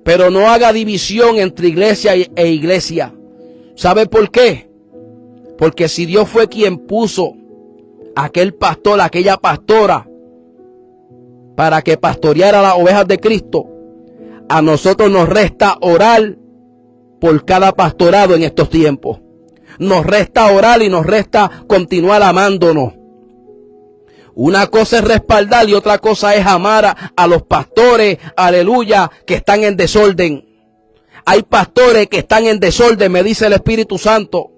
Pero no haga división entre iglesia e iglesia. ¿Sabe por qué? Porque si Dios fue quien puso aquel pastor, aquella pastora, para que pastoreara las ovejas de Cristo, a nosotros nos resta orar por cada pastorado en estos tiempos. Nos resta orar y nos resta continuar amándonos. Una cosa es respaldar y otra cosa es amar a los pastores, aleluya, que están en desorden. Hay pastores que están en desorden, me dice el Espíritu Santo.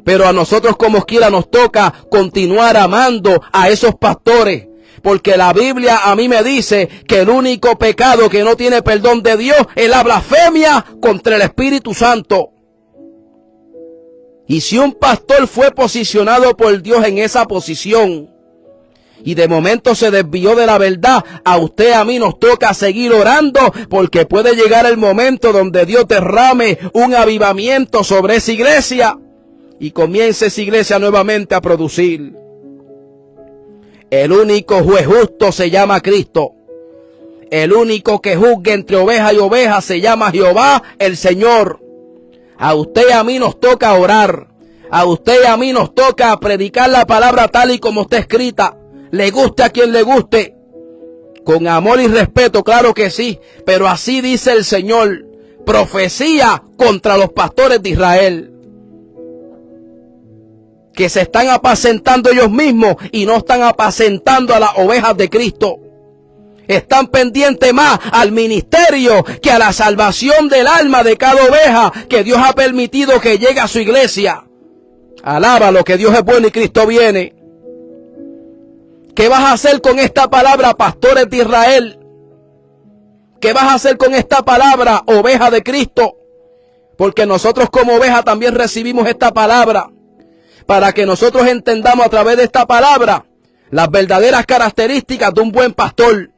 Pero a nosotros como quiera nos toca continuar amando a esos pastores. Porque la Biblia a mí me dice que el único pecado que no tiene perdón de Dios es la blasfemia contra el Espíritu Santo. Y si un pastor fue posicionado por Dios en esa posición y de momento se desvió de la verdad, a usted, a mí nos toca seguir orando, porque puede llegar el momento donde Dios derrame un avivamiento sobre esa iglesia y comience esa iglesia nuevamente a producir. El único juez justo se llama Cristo. El único que juzgue entre oveja y oveja se llama Jehová el Señor. A usted y a mí nos toca orar. A usted y a mí nos toca predicar la palabra tal y como está escrita. Le guste a quien le guste. Con amor y respeto, claro que sí. Pero así dice el Señor. Profecía contra los pastores de Israel, que se están apacentando ellos mismos y no están apacentando a las ovejas de Cristo. Están pendientes más al ministerio que a la salvación del alma de cada oveja que Dios ha permitido que llegue a su iglesia. Alábalo, que Dios es bueno y Cristo viene. ¿Qué vas a hacer con esta palabra, pastores de Israel? ¿Qué vas a hacer con esta palabra, oveja de Cristo? Porque nosotros como oveja también recibimos esta palabra, para que nosotros entendamos a través de esta palabra las verdaderas características de un buen pastor.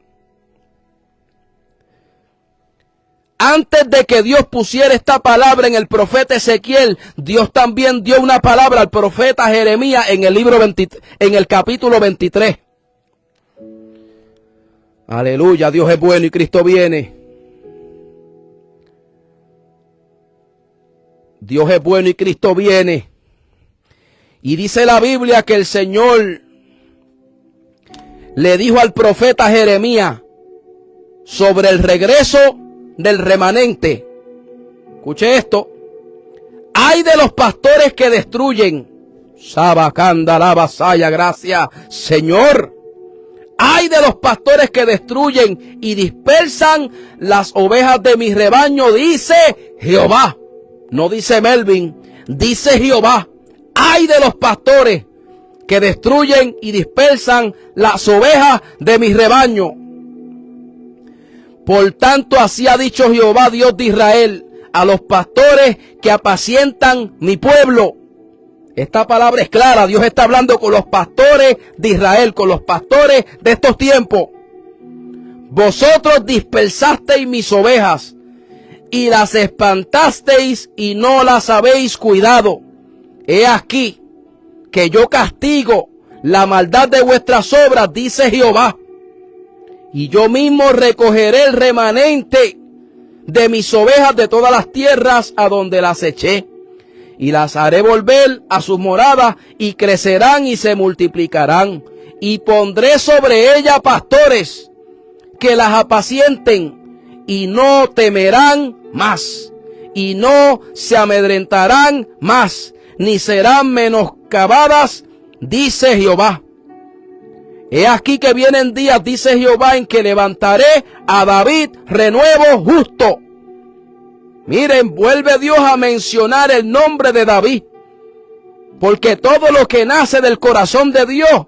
Antes de que Dios pusiera esta palabra en el profeta Ezequiel, Dios también dio una palabra al profeta Jeremías en el capítulo 23. Aleluya, Dios es bueno y Cristo viene. Dios es bueno y Cristo viene. Y dice la Biblia que el Señor le dijo al profeta Jeremías sobre el regreso del remanente. Escuche esto. Ay de los pastores que destruyen. Sabacanda la vasalla, gracias, Señor. Ay de los pastores que destruyen y dispersan las ovejas de mi rebaño, dice Jehová. No dice Melvin, dice Jehová. Ay de los pastores que destruyen y dispersan las ovejas de mi rebaño. Por tanto, así ha dicho Jehová, Dios de Israel, a los pastores que apacientan mi pueblo. Esta palabra es clara. Dios está hablando con los pastores de Israel, con los pastores de estos tiempos. Vosotros dispersasteis mis ovejas y las espantasteis y no las habéis cuidado. He aquí que yo castigo la maldad de vuestras obras, dice Jehová. Y yo mismo recogeré el remanente de mis ovejas de todas las tierras a donde las eché. Y las haré volver a sus moradas y crecerán y se multiplicarán. Y pondré sobre ellas pastores que las apacienten y no temerán más. Y no se amedrentarán más, ni serán menoscabadas, dice Jehová. He aquí que vienen días, dice Jehová, en que levantaré a David renuevo justo. Miren, vuelve Dios a mencionar el nombre de David, porque todo lo que nace del corazón de Dios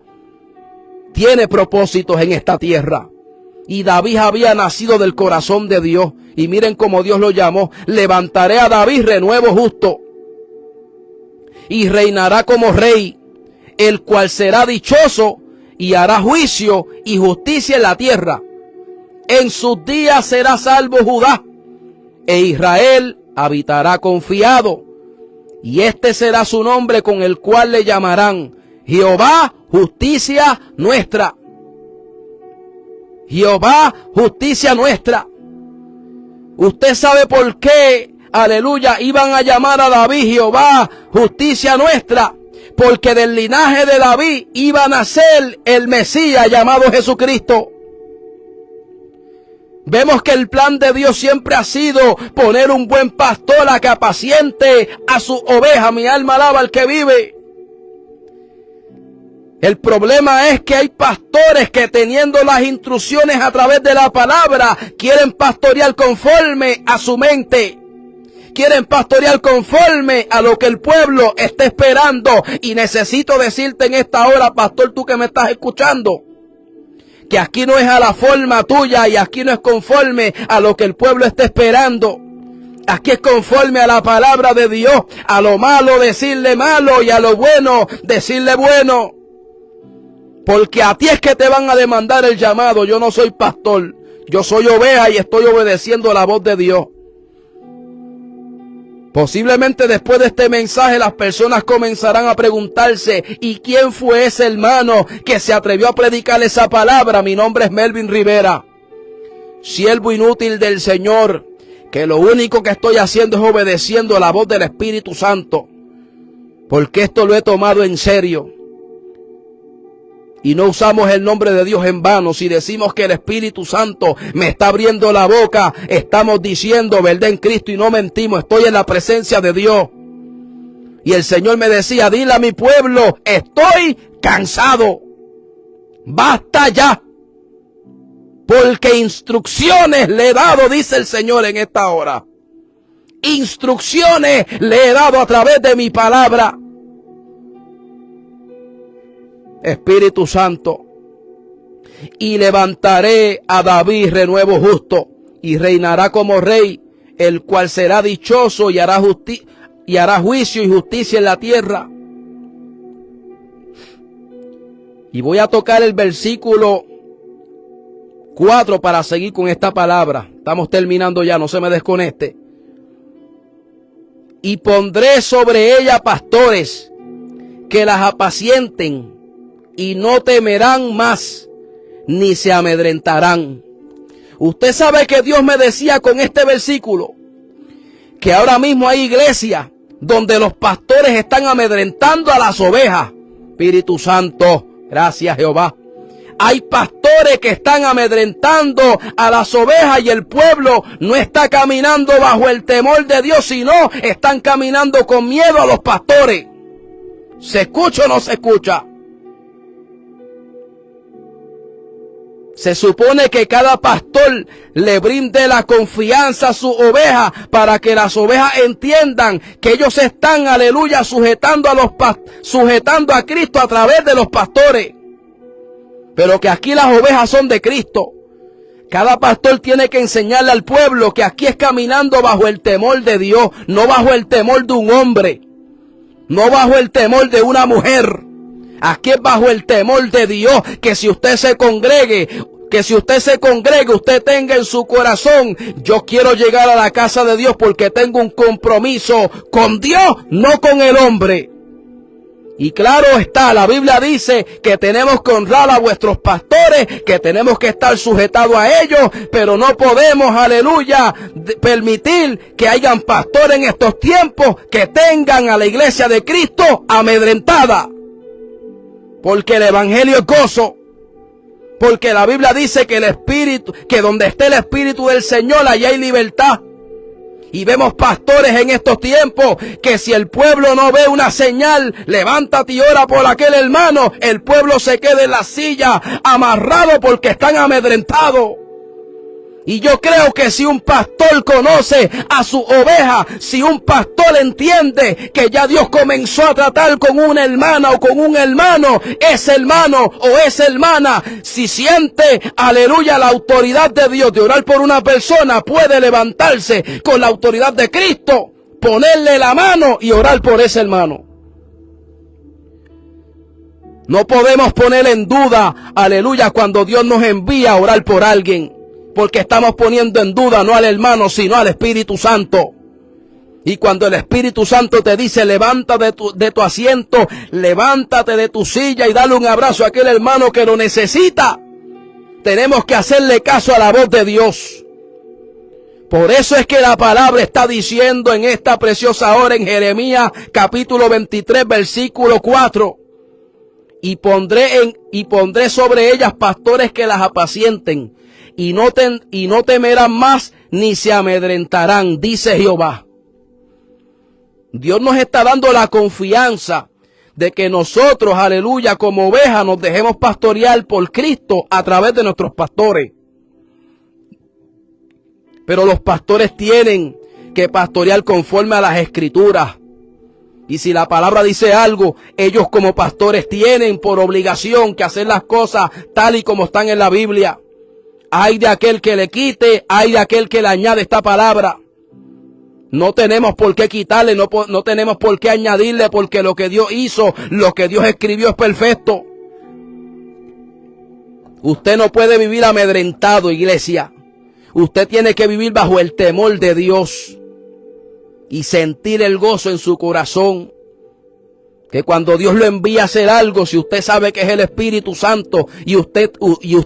tiene propósitos en esta tierra. Y David había nacido del corazón de Dios. Y miren cómo Dios lo llamó. Levantaré a David renuevo justo. Y reinará como rey, el cual será dichoso y hará juicio y justicia en la tierra. En sus días será salvo Judá, e Israel habitará confiado. Y este será su nombre con el cual le llamarán Jehová, justicia nuestra. Jehová, justicia nuestra. Usted sabe por qué, aleluya, iban a llamar a David Jehová, justicia nuestra. Porque del linaje de David iba a nacer el Mesías llamado Jesucristo. Vemos que el plan de Dios siempre ha sido poner un buen pastor a que apaciente a su oveja. Mi alma alaba al que vive. El problema es que hay pastores que, teniendo las instrucciones a través de la palabra, quieren pastorear conforme a su mente. Quieren pastorear conforme a lo que el pueblo está esperando. Y necesito decirte en esta hora, pastor, tú que me estás escuchando, que aquí no es a la forma tuya y aquí no es conforme a lo que el pueblo está esperando. Aquí es conforme a la palabra de Dios. A lo malo decirle malo y a lo bueno decirle bueno. Porque a ti es que te van a demandar el llamado. Yo no soy pastor, yo soy oveja y estoy obedeciendo la voz de Dios. Posiblemente después de este mensaje las personas comenzarán a preguntarse: ¿y quién fue ese hermano que se atrevió a predicar esa palabra? Mi nombre es Melvin Rivera, siervo inútil del Señor, que lo único que estoy haciendo es obedeciendo la voz del Espíritu Santo, porque esto lo he tomado en serio. Y no usamos el nombre de Dios en vano. Si decimos que el Espíritu Santo me está abriendo la boca, estamos diciendo verdad en Cristo y no mentimos. Estoy en la presencia de Dios. Y el Señor me decía: dile a mi pueblo, estoy cansado. Basta ya. Porque instrucciones le he dado, dice el Señor en esta hora. Instrucciones le he dado a través de mi palabra. Espíritu Santo, y levantaré a David renuevo justo, y reinará como rey, el cual será dichoso y hará juicio y justicia en la tierra. Y voy a tocar el versículo 4 para seguir con esta palabra. Estamos terminando ya, no se me desconecte. Y pondré sobre ella pastores que las apacienten, y no temerán más, ni se amedrentarán. Usted sabe que Dios me decía con este versículo que ahora mismo hay iglesias donde los pastores están amedrentando a las ovejas. Espíritu Santo, gracias Jehová. Hay pastores que están amedrentando a las ovejas y el pueblo no está caminando bajo el temor de Dios, sino están caminando con miedo a los pastores. ¿Se escucha o no se escucha? Se supone que cada pastor le brinde la confianza a su oveja para que las ovejas entiendan que ellos están, aleluya, sujetando a Cristo a través de los pastores. Pero que aquí las ovejas son de Cristo. Cada pastor tiene que enseñarle al pueblo que aquí es caminando bajo el temor de Dios, no bajo el temor de un hombre, no bajo el temor de una mujer. Aquí es bajo el temor de Dios, que si usted se congregue, usted tenga en su corazón: yo quiero llegar a la casa de Dios porque tengo un compromiso con Dios, no con el hombre. Y claro está, la Biblia dice que tenemos que honrar a vuestros pastores, que tenemos que estar sujetados a ellos, pero no podemos, aleluya, permitir que hayan pastores en estos tiempos que tengan a la iglesia de Cristo amedrentada. Porque el evangelio es gozo. Porque la Biblia dice que que donde esté el Espíritu del Señor, allá hay libertad. Y vemos pastores en estos tiempos que si el pueblo no ve una señal, levántate y ora por aquel hermano, el pueblo se queda en la silla amarrado porque están amedrentados. Y yo creo que si un pastor conoce a su oveja, si un pastor entiende que ya Dios comenzó a tratar con una hermana o con un hermano, ese hermano o esa hermana, si siente, aleluya, la autoridad de Dios de orar por una persona, puede levantarse con la autoridad de Cristo, ponerle la mano y orar por ese hermano. No podemos poner en duda, aleluya, cuando Dios nos envía a orar por alguien. Porque estamos poniendo en duda no al hermano, sino al Espíritu Santo. Y cuando el Espíritu Santo te dice: levántate de tu asiento, levántate de tu silla y dale un abrazo a aquel hermano que lo necesita, tenemos que hacerle caso a la voz de Dios. Por eso es que la palabra está diciendo en esta preciosa hora en Jeremías capítulo 23 versículo 4: y pondré sobre ellas pastores que las apacienten, y no temerán más ni se amedrentarán, dice Jehová. Dios nos está dando la confianza de que nosotros, aleluya, como ovejas nos dejemos pastorear por Cristo a través de nuestros pastores. Pero los pastores tienen que pastorear conforme a las Escrituras. Y si la palabra dice algo, ellos como pastores tienen por obligación que hacer las cosas tal y como están en la Biblia. Hay de aquel que le quite, hay de aquel que le añade esta palabra. No tenemos por qué quitarle, no tenemos por qué añadirle, porque lo que Dios hizo, lo que Dios escribió es perfecto. Usted no puede vivir amedrentado, iglesia. Usted tiene que vivir bajo el temor de Dios y sentir el gozo en su corazón. Que cuando Dios lo envía a hacer algo, si usted sabe que es el Espíritu Santo y usted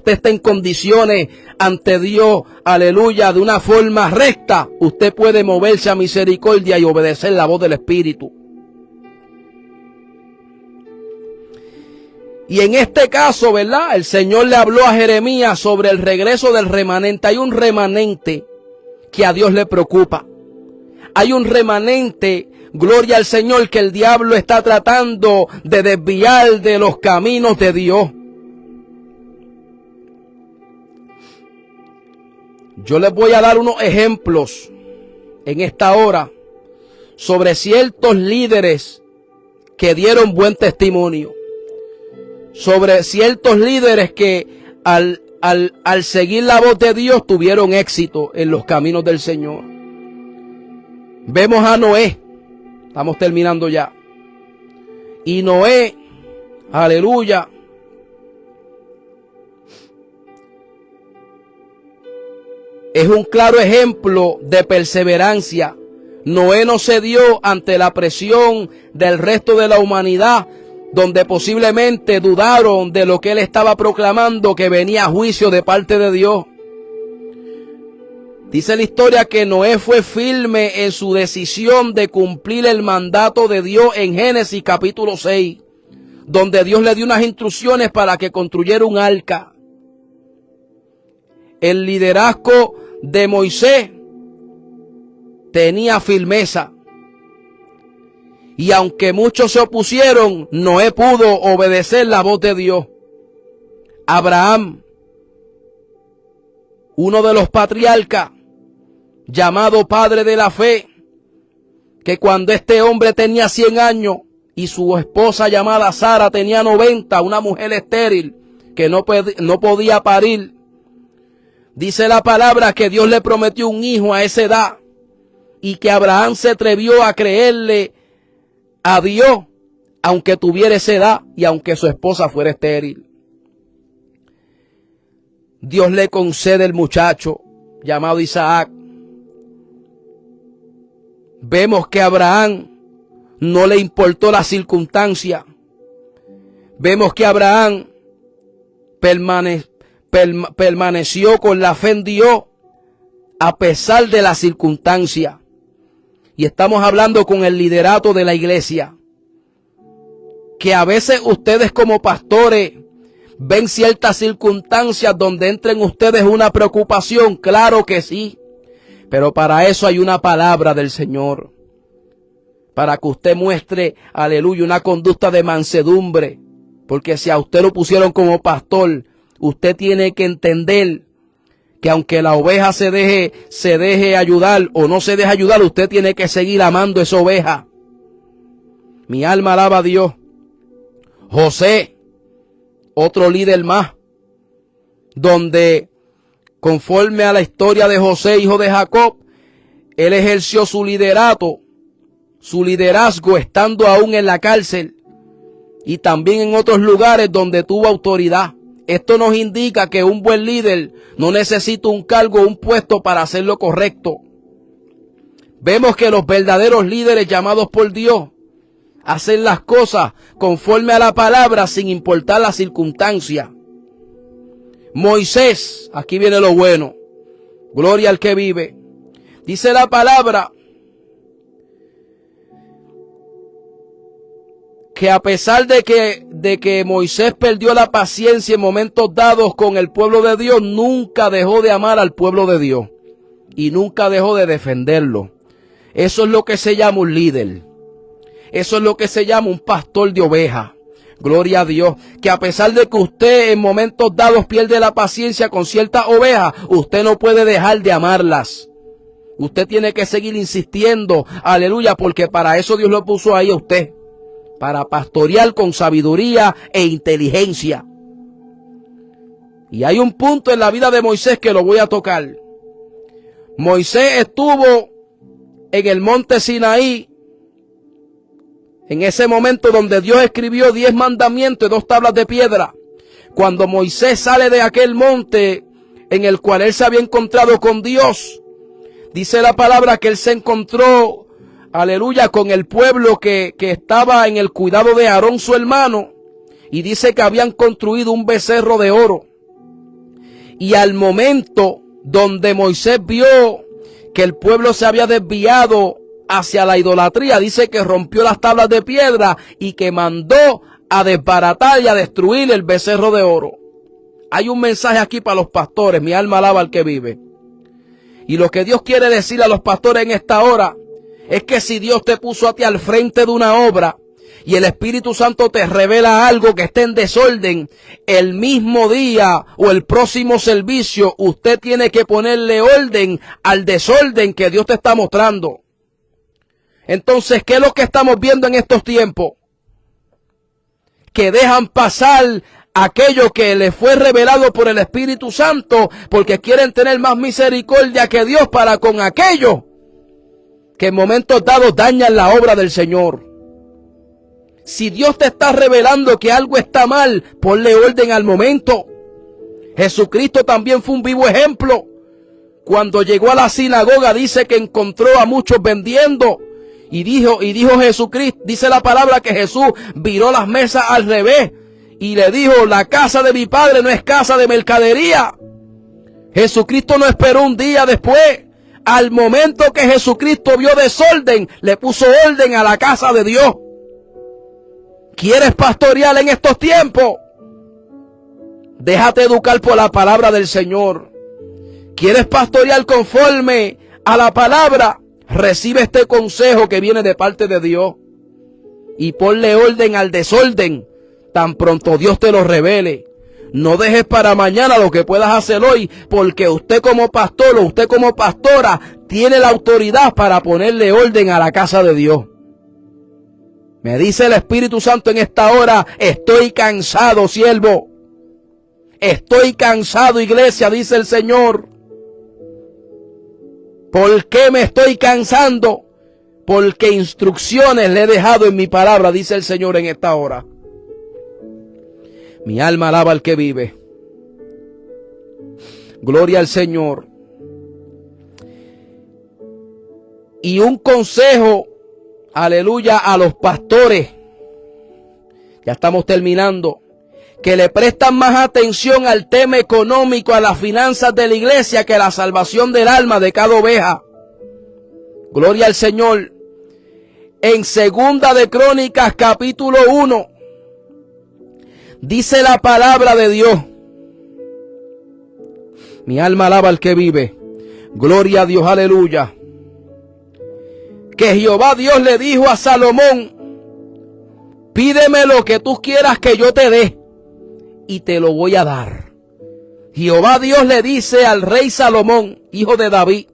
está en condiciones ante Dios, aleluya, de una forma recta, usted puede moverse a misericordia y obedecer la voz del Espíritu. Y en este caso, ¿verdad? El Señor le habló a Jeremías sobre el regreso del remanente. Hay un remanente que a Dios le preocupa. Hay un remanente, gloria al Señor, que el diablo está tratando de desviar de los caminos de Dios. Yo les voy a dar unos ejemplos en esta hora sobre ciertos líderes que dieron buen testimonio. Sobre ciertos líderes que al seguir la voz de Dios tuvieron éxito en los caminos del Señor. Vemos a Noé. Estamos terminando ya. Y Noé, aleluya, es un claro ejemplo de perseverancia. Noé no cedió ante la presión del resto de la humanidad, donde posiblemente dudaron de lo que él estaba proclamando, que venía juicio de parte de Dios. Dice la historia que Noé fue firme en su decisión de cumplir el mandato de Dios en Génesis capítulo 6, donde Dios le dio unas instrucciones para que construyera un arca. El liderazgo de Moisés tenía firmeza. Y aunque muchos se opusieron, Noé pudo obedecer la voz de Dios. Abraham, uno de los patriarcas, llamado padre de la fe, que cuando este hombre tenía 100 años y su esposa llamada Sara tenía 90, una mujer estéril que no podía parir, dice la palabra que Dios le prometió un hijo a esa edad y que Abraham se atrevió a creerle a Dios, aunque tuviera esa edad y aunque su esposa fuera estéril. Dios le concede el muchacho llamado Isaac. Vemos que a Abraham no le importó la circunstancia. Vemos que Abraham permaneció con la fe en Dios a pesar de la circunstancia. Y estamos hablando con el liderato de la iglesia. Que a veces ustedes como pastores ven ciertas circunstancias donde entren ustedes una preocupación. Claro que sí. Pero para eso hay una palabra del Señor. Para que usted muestre, aleluya, una conducta de mansedumbre. Porque si a usted lo pusieron como pastor, usted tiene que entender que aunque la oveja se deje ayudar o no se deje ayudar, usted tiene que seguir amando esa oveja. Mi alma alaba a Dios. José, otro líder más, donde conforme a la historia de José, hijo de Jacob, él ejerció su liderato, su liderazgo estando aún en la cárcel y también en otros lugares donde tuvo autoridad. Esto nos indica que un buen líder no necesita un cargo o un puesto para hacer lo correcto. Vemos que los verdaderos líderes llamados por Dios hacen las cosas conforme a la palabra sin importar la circunstancia. Moisés, aquí viene lo bueno, gloria al que vive. Dice la palabra que a pesar de que Moisés perdió la paciencia en momentos dados con el pueblo de Dios, nunca dejó de amar al pueblo de Dios y nunca dejó de defenderlo. Eso es lo que se llama un líder. Eso es lo que se llama un pastor de ovejas. Gloria a Dios, que a pesar de que usted en momentos dados pierde la paciencia con ciertas ovejas, usted no puede dejar de amarlas. Usted tiene que seguir insistiendo, aleluya, porque para eso Dios lo puso ahí a usted, para pastorear con sabiduría e inteligencia. Y hay un punto en la vida de Moisés que lo voy a tocar. Moisés estuvo en el monte Sinaí, en ese momento donde Dios escribió 10 mandamientos y 2 tablas de piedra. Cuando Moisés sale de aquel monte en el cual él se había encontrado con Dios, dice la palabra que él se encontró, aleluya, con el pueblo que estaba en el cuidado de Aarón su hermano, y dice que habían construido un becerro de oro. Y al momento donde Moisés vio que el pueblo se había desviado hacia la idolatría, dice que rompió las tablas de piedra y que mandó a desbaratar y a destruir el becerro de oro. Hay un mensaje aquí para los pastores, mi alma alaba al que vive. Y lo que Dios quiere decir a los pastores en esta hora es que si Dios te puso a ti al frente de una obra y el Espíritu Santo te revela algo que esté en desorden, el mismo día o el próximo servicio usted tiene que ponerle orden al desorden que Dios te está mostrando. Entonces, ¿qué es lo que estamos viendo en estos tiempos? Que dejan pasar aquello que les fue revelado por el Espíritu Santo porque quieren tener más misericordia que Dios para con aquello que en momentos dados dañan la obra del Señor. Si Dios te está revelando que algo está mal, ponle orden al momento. Jesucristo también fue un vivo ejemplo. Cuando llegó a la sinagoga dice que encontró a muchos vendiendo. Y dijo Jesucristo, dice la palabra que Jesús viró las mesas al revés y le dijo: la casa de mi padre no es casa de mercadería. Jesucristo no esperó un día después. Al momento que Jesucristo vio desorden, le puso orden a la casa de Dios. ¿Quieres pastorear en estos tiempos? Déjate educar por la palabra del Señor. ¿Quieres pastorear conforme a la palabra? Recibe este consejo que viene de parte de Dios y ponle orden al desorden tan pronto Dios te lo revele. No dejes para mañana lo que puedas hacer hoy, porque usted como pastor o usted como pastora tiene la autoridad para ponerle orden a la casa de Dios. Me dice el Espíritu Santo en esta hora: estoy cansado, siervo. Estoy cansado, iglesia, dice el Señor. ¿Por qué me estoy cansando? Porque instrucciones le he dejado en mi palabra, dice el Señor en esta hora. Mi alma alaba al que vive. Gloria al Señor. Y un consejo, aleluya, a los pastores. Ya estamos terminando. Que le prestan más atención al tema económico, a las finanzas de la iglesia, que a la salvación del alma de cada oveja. Gloria al Señor. En Segunda de Crónicas, capítulo 1, dice la palabra de Dios. Mi alma alaba al que vive. Gloria a Dios, aleluya. Que Jehová Dios le dijo a Salomón: pídeme lo que tú quieras que yo te dé, y te lo voy a dar. Jehová Dios le dice al rey Salomón, hijo de David: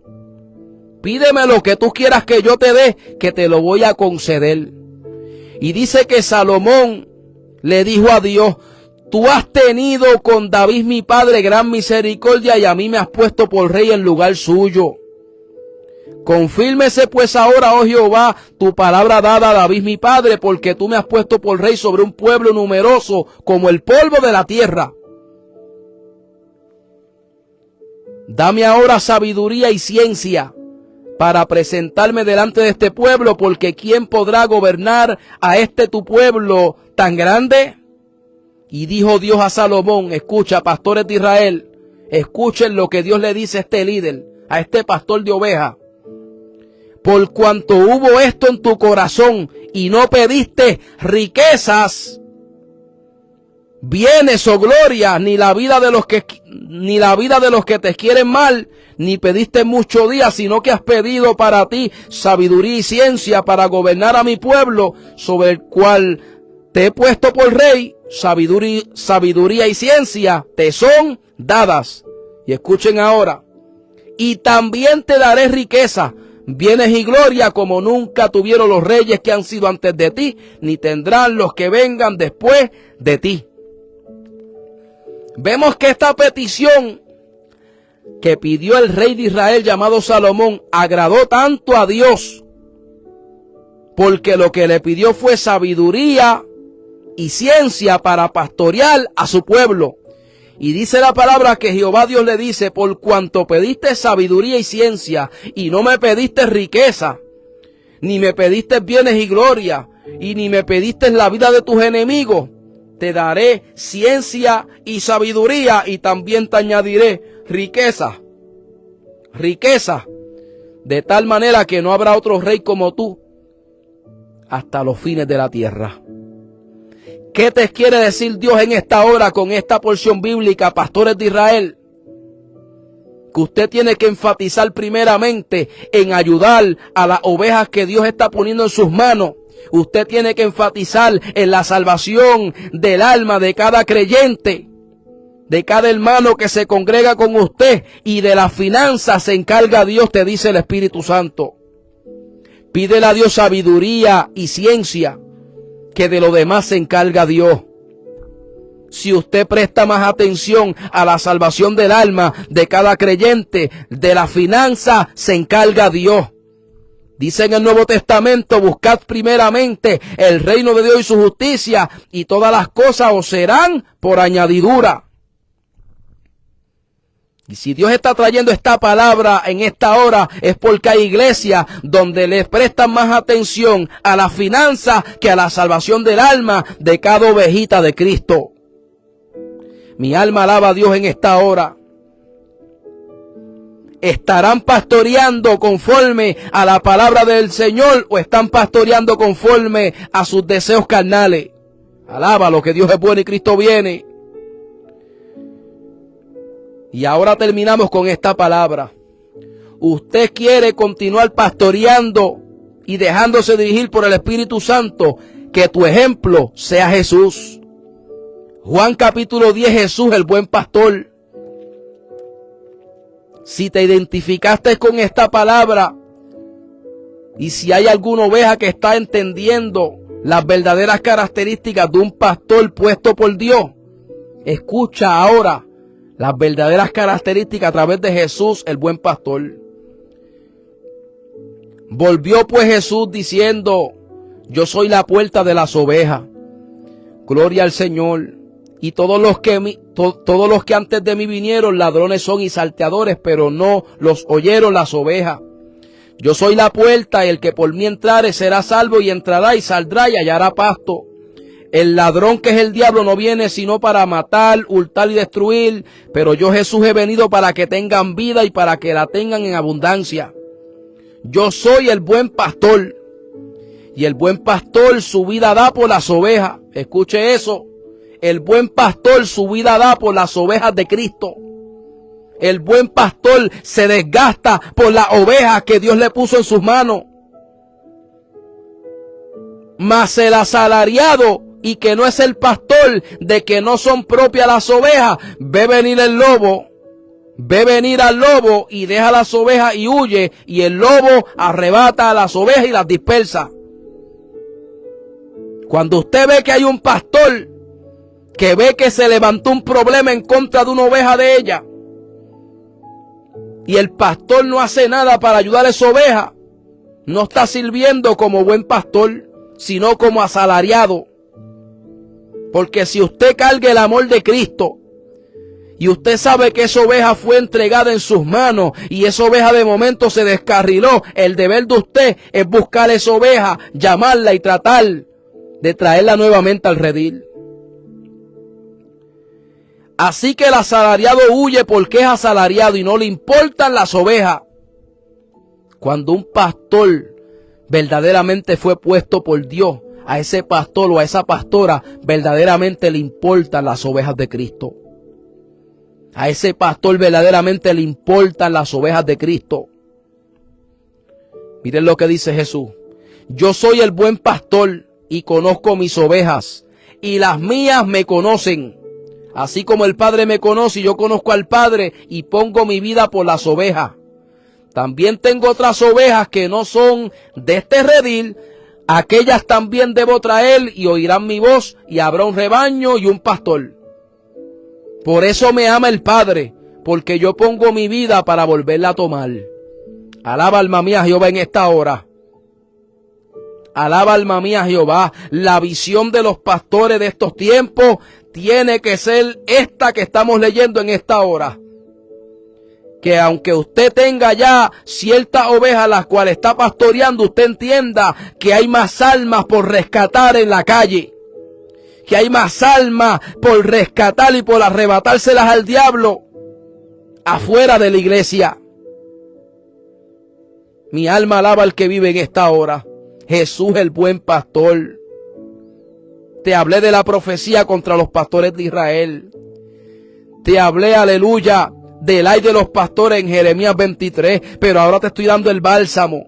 pídeme lo que tú quieras que yo te dé, que te lo voy a conceder. Y dice que Salomón le dijo a Dios: tú has tenido con David mi padre gran misericordia y a mí me has puesto por rey en lugar suyo. Confírmese pues ahora, oh Jehová, tu palabra dada a David mi padre, porque tú me has puesto por rey sobre un pueblo numeroso como el polvo de la tierra. Dame ahora sabiduría y ciencia para presentarme delante de este pueblo, porque ¿quién podrá gobernar a este tu pueblo tan grande? Y dijo Dios a Salomón: escucha, pastores de Israel, escuchen lo que Dios le dice a este líder, a este pastor de ovejas. Por cuanto hubo esto en tu corazón y no pediste riquezas, bienes o gloria, ni la vida de los que te quieren mal, ni pediste mucho día, sino que has pedido para ti sabiduría y ciencia para gobernar a mi pueblo, sobre el cual te he puesto por rey. Sabiduría y ciencia te son dadas. Y escuchen ahora. Y también te daré riqueza, bienes y gloria como nunca tuvieron los reyes que han sido antes de ti, ni tendrán los que vengan después de ti. Vemos que esta petición que pidió el rey de Israel llamado Salomón agradó tanto a Dios, porque lo que le pidió fue sabiduría y ciencia para pastorear a su pueblo. Y dice la palabra que Jehová Dios le dice: por cuanto pediste sabiduría y ciencia, y no me pediste riqueza, ni me pediste bienes y gloria, y ni me pediste la vida de tus enemigos, te daré ciencia y sabiduría, y también te añadiré riqueza, de tal manera que no habrá otro rey como tú hasta los fines de la tierra. ¿Qué te quiere decir Dios en esta hora con esta porción bíblica, pastores de Israel? Que usted tiene que enfatizar primeramente en ayudar a las ovejas que Dios está poniendo en sus manos. Usted tiene que enfatizar en la salvación del alma de cada creyente, de cada hermano que se congrega con usted, y de las finanzas se encarga Dios, te dice el Espíritu Santo. Pídele a Dios sabiduría y ciencia, que de lo demás se encarga Dios. Si usted presta más atención a la salvación del alma de cada creyente, de la finanza se encarga Dios. Dice en el Nuevo Testamento: buscad primeramente el reino de Dios y su justicia, y todas las cosas os serán por añadidura. Y si Dios está trayendo esta palabra en esta hora, es porque hay iglesias donde les prestan más atención a la finanza que a la salvación del alma de cada ovejita de Cristo. Mi alma alaba a Dios en esta hora. ¿Estarán pastoreando conforme a la palabra del Señor o están pastoreando conforme a sus deseos carnales? Alaba lo que Dios es bueno y Cristo viene. Y ahora terminamos con esta palabra. Usted quiere continuar pastoreando y dejándose dirigir por el Espíritu Santo, que tu ejemplo sea Jesús. Juan capítulo 10, Jesús el buen pastor. Si te identificaste con esta palabra, y si hay alguna oveja que está entendiendo las verdaderas características de un pastor puesto por Dios, escucha ahora las verdaderas características a través de Jesús, el buen pastor. Volvió pues Jesús diciendo: yo soy la puerta de las ovejas. Gloria al Señor. Y todos los que antes de mí vinieron, ladrones son y salteadores, pero no los oyeron las ovejas. Yo soy la puerta, y el que por mí entrare será salvo, y entrará y saldrá y hallará pasto. El ladrón, que es el diablo, no viene sino para matar, hurtar y destruir, pero yo, Jesús, he venido para que tengan vida y para que la tengan en abundancia. Yo soy el buen pastor, y el buen pastor su vida da por las ovejas. Escuche eso. El buen pastor su vida da por las ovejas de Cristo. El buen pastor se desgasta por las ovejas que Dios le puso en sus manos. Mas el asalariado, y que no es el pastor, de que no son propias las ovejas, ve venir al lobo y deja las ovejas y huye, y el lobo arrebata a las ovejas y las dispersa. Cuando usted ve que hay un pastor que ve que se levantó un problema en contra de una oveja de ella, y el pastor no hace nada para ayudar a esa oveja, no está sirviendo como buen pastor, sino como asalariado. Porque si usted carga el amor de Cristo, y usted sabe que esa oveja fue entregada en sus manos, y esa oveja de momento se descarriló, el deber de usted es buscar esa oveja, llamarla y tratar de traerla nuevamente al redil. Así que el asalariado huye porque es asalariado y no le importan las ovejas. Cuando un pastor verdaderamente fue puesto por Dios a ese pastor o a esa pastora verdaderamente le importan las ovejas de Cristo. A ese pastor verdaderamente le importan las ovejas de Cristo. Miren lo que dice Jesús. Yo soy el buen pastor y conozco mis ovejas, y las mías me conocen. Así como el Padre me conoce y yo conozco al Padre y pongo mi vida por las ovejas. También tengo otras ovejas que no son de este redil. Aquellas también debo traer y oirán mi voz, y habrá un rebaño y un pastor. Por eso me ama el Padre, porque yo pongo mi vida para volverla a tomar. Alaba alma mía Jehová en esta hora. Alaba alma mía Jehová. La visión de los pastores de estos tiempos tiene que ser esta que estamos leyendo en esta hora. Que aunque usted tenga ya ciertas ovejas las cuales está pastoreando, usted entienda que hay más almas por rescatar en la calle. Que hay más almas por rescatar y por arrebatárselas al diablo afuera de la iglesia. Mi alma alaba al que vive en esta hora. Jesús el buen pastor. Te hablé de la profecía contra los pastores de Israel. Te hablé, aleluya, del ay de los pastores en Jeremías 23. Pero ahora te estoy dando el bálsamo.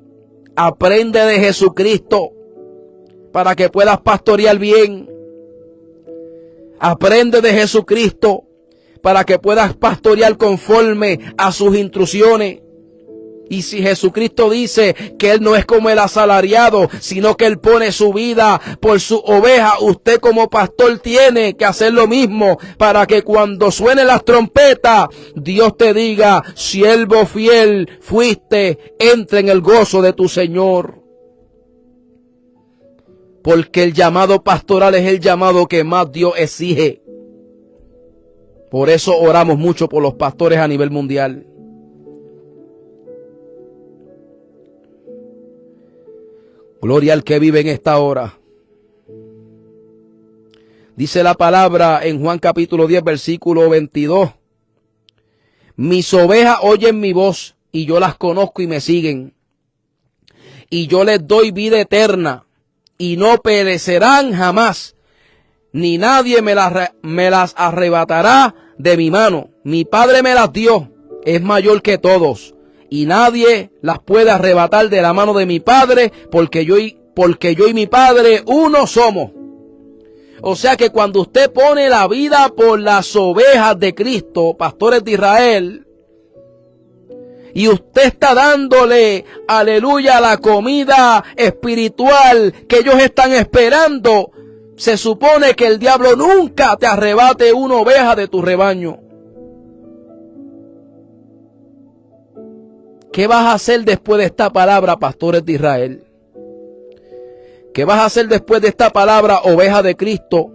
Aprende de Jesucristo para que puedas pastorear bien. Aprende de Jesucristo para que puedas pastorear conforme a sus instrucciones. Y si Jesucristo dice que Él no es como el asalariado, sino que Él pone su vida por su oveja, usted como pastor tiene que hacer lo mismo para que cuando suenen las trompetas, Dios te diga, siervo fiel fuiste, entra en el gozo de tu Señor. Porque el llamado pastoral es el llamado que más Dios exige. Por eso oramos mucho por los pastores a nivel mundial. Gloria al que vive en esta hora. Dice la palabra en Juan capítulo 10, versículo 22. Mis ovejas oyen mi voz y yo las conozco y me siguen. Y yo les doy vida eterna y no perecerán jamás, ni nadie me las arrebatará de mi mano. Mi Padre me las dio, es mayor que todos, y nadie las puede arrebatar de la mano de mi Padre, porque yo y mi Padre uno somos. O sea que cuando usted pone la vida por las ovejas de Cristo, pastores de Israel, y usted está dándole, aleluya, la comida espiritual que ellos están esperando, se supone que el diablo nunca te arrebate una oveja de tu rebaño. ¿Qué vas a hacer después de esta palabra, pastores de Israel? ¿Qué vas a hacer después de esta palabra, oveja de Cristo?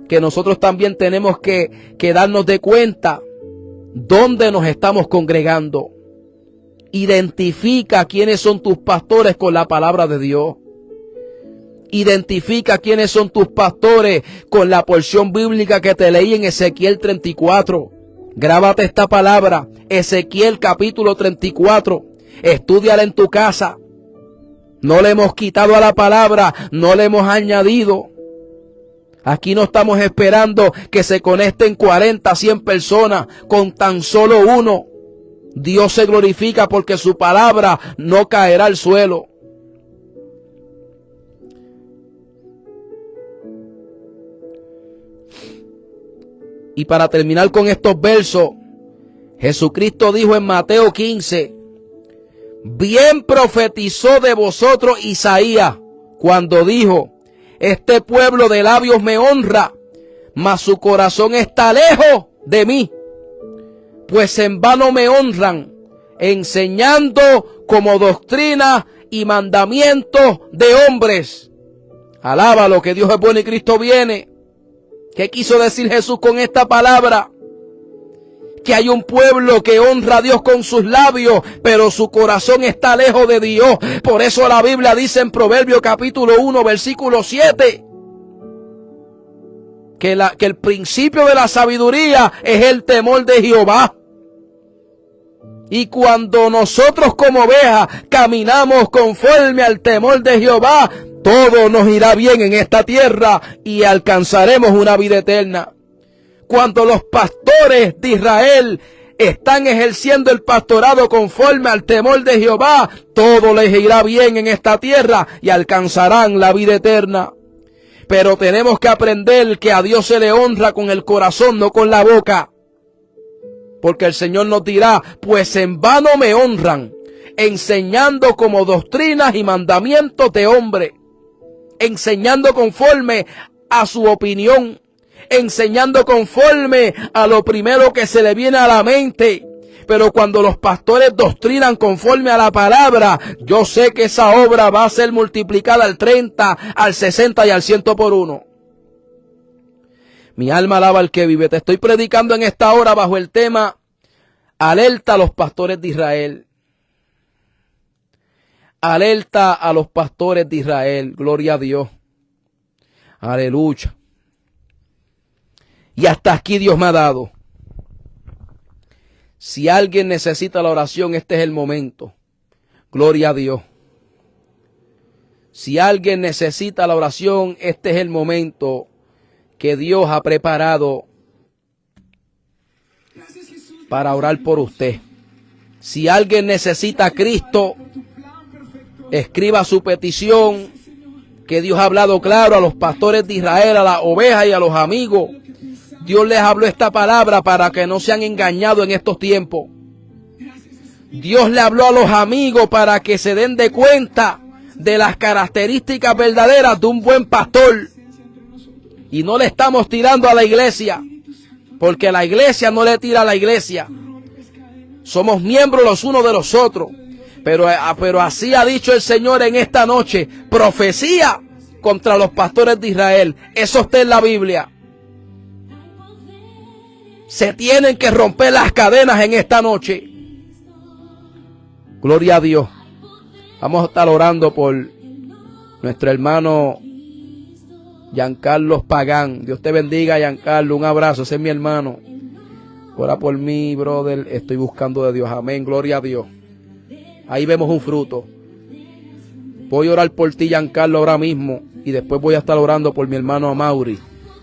Que nosotros también tenemos que darnos de cuenta dónde nos estamos congregando. Identifica quiénes son tus pastores con la palabra de Dios. Identifica quiénes son tus pastores con la porción bíblica que te leí en Ezequiel 34. Grábate esta palabra, Ezequiel capítulo 34. Estúdiala en tu casa. No le hemos quitado a la palabra, no le hemos añadido. Aquí no estamos esperando que se conecten 40, 100 personas con tan solo uno. Dios se glorifica porque su palabra no caerá al suelo. Y para terminar con estos versos, Jesucristo dijo en Mateo 15, bien profetizó de vosotros Isaías cuando dijo, este pueblo de labios me honra, mas su corazón está lejos de mí. Pues en vano me honran, enseñando como doctrina y mandamientos de hombres. Alaba lo que Dios es bueno y Cristo viene. ¿Qué quiso decir Jesús con esta palabra? Que hay un pueblo que honra a Dios con sus labios, pero su corazón está lejos de Dios. Por eso la Biblia dice en Proverbios capítulo 1, versículo 7, que el principio de la sabiduría es el temor de Jehová. Y cuando nosotros como ovejas caminamos conforme al temor de Jehová, todo nos irá bien en esta tierra y alcanzaremos una vida eterna. Cuando los pastores de Israel están ejerciendo el pastorado conforme al temor de Jehová, todo les irá bien en esta tierra y alcanzarán la vida eterna. Pero tenemos que aprender que a Dios se le honra con el corazón, no con la boca. Porque el Señor nos dirá, pues en vano me honran, enseñando como doctrinas y mandamientos de hombre, enseñando conforme a su opinión, enseñando conforme a lo primero que se le viene a la mente. Pero cuando los pastores doctrinan conforme a la palabra, yo sé que esa obra va a ser multiplicada al 30, al 60 y al 100 por 1. Mi alma alaba al que vive. Te estoy predicando en esta hora bajo el tema alerta a los pastores de Israel. Alerta a los pastores de Israel. Gloria a Dios. Aleluya. Y hasta aquí Dios me ha dado. Si alguien necesita la oración, este es el momento. Gloria a Dios. Si alguien necesita la oración, este es el momento que Dios ha preparado para orar por usted. Si alguien necesita a Cristo, escriba su petición, que Dios ha hablado claro a los pastores de Israel, a las ovejas y a los amigos. Dios les habló esta palabra para que no sean engañados en estos tiempos. Dios le habló a los amigos para que se den de cuenta de las características verdaderas de un buen pastor. Y no le estamos tirando a la iglesia, porque la iglesia no le tira a la iglesia. Somos miembros los unos de los otros. Pero así ha dicho el Señor en esta noche. Profecía contra los pastores de Israel. Eso está en la Biblia. Se tienen que romper las cadenas en esta noche. Gloria a Dios. Vamos a estar orando por nuestro hermano Giancarlo Pagán. Dios te bendiga, Giancarlo. Un abrazo. Ese es mi hermano. Ora por mí, brother. Estoy buscando de Dios. Amén. Gloria a Dios. Ahí vemos un fruto. Voy a orar por ti, Giancarlo, ahora mismo. Y después voy a estar orando por mi hermano Amaury.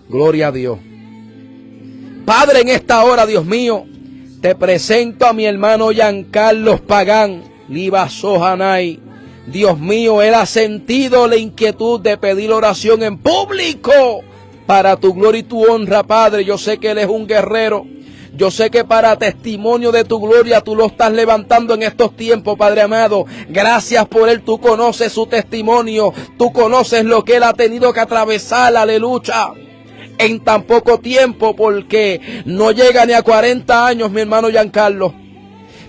Gloria a Dios. Padre, en esta hora, Dios mío, te presento a mi hermano Giancarlo Pagán, Liba Sohanay. Dios mío, él ha sentido la inquietud de pedir oración en público para tu gloria y tu honra, Padre. Yo sé que él es un guerrero. Yo sé que para testimonio de tu gloria tú lo estás levantando en estos tiempos, Padre amado. Gracias por él. Tú conoces su testimonio. Tú conoces lo que él ha tenido que atravesar. Aleluya. En tan poco tiempo, porque no llega ni a 40 años, mi hermano Giancarlo.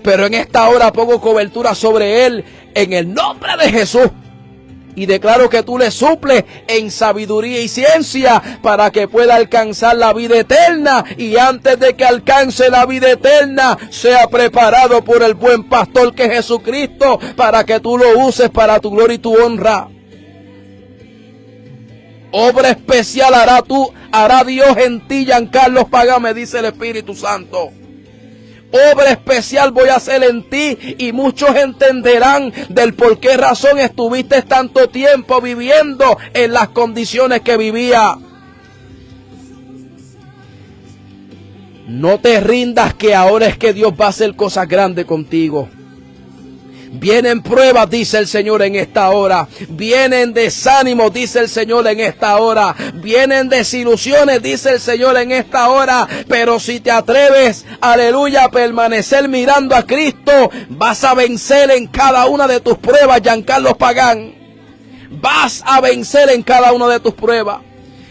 Pero en esta hora pongo cobertura sobre él en el nombre de Jesús. Y declaro que tú le suples en sabiduría y ciencia para que pueda alcanzar la vida eterna. Y antes de que alcance la vida eterna, sea preparado por el buen pastor que es Jesucristo, para que tú lo uses para tu gloria y tu honra. Obra especial hará Dios en ti, Giancarlo Pagán, me dice el Espíritu Santo. Obra especial voy a hacer en ti, y muchos entenderán del por qué razón estuviste tanto tiempo viviendo en las condiciones que vivía. No te rindas, que ahora es que Dios va a hacer cosas grandes contigo. Vienen pruebas, dice el Señor en esta hora. Vienen desánimos, dice el Señor en esta hora. Vienen desilusiones, dice el Señor en esta hora. Pero si te atreves, aleluya, a permanecer mirando a Cristo, vas a vencer en cada una de tus pruebas, Giancarlo Pagán. Vas a vencer en cada una de tus pruebas.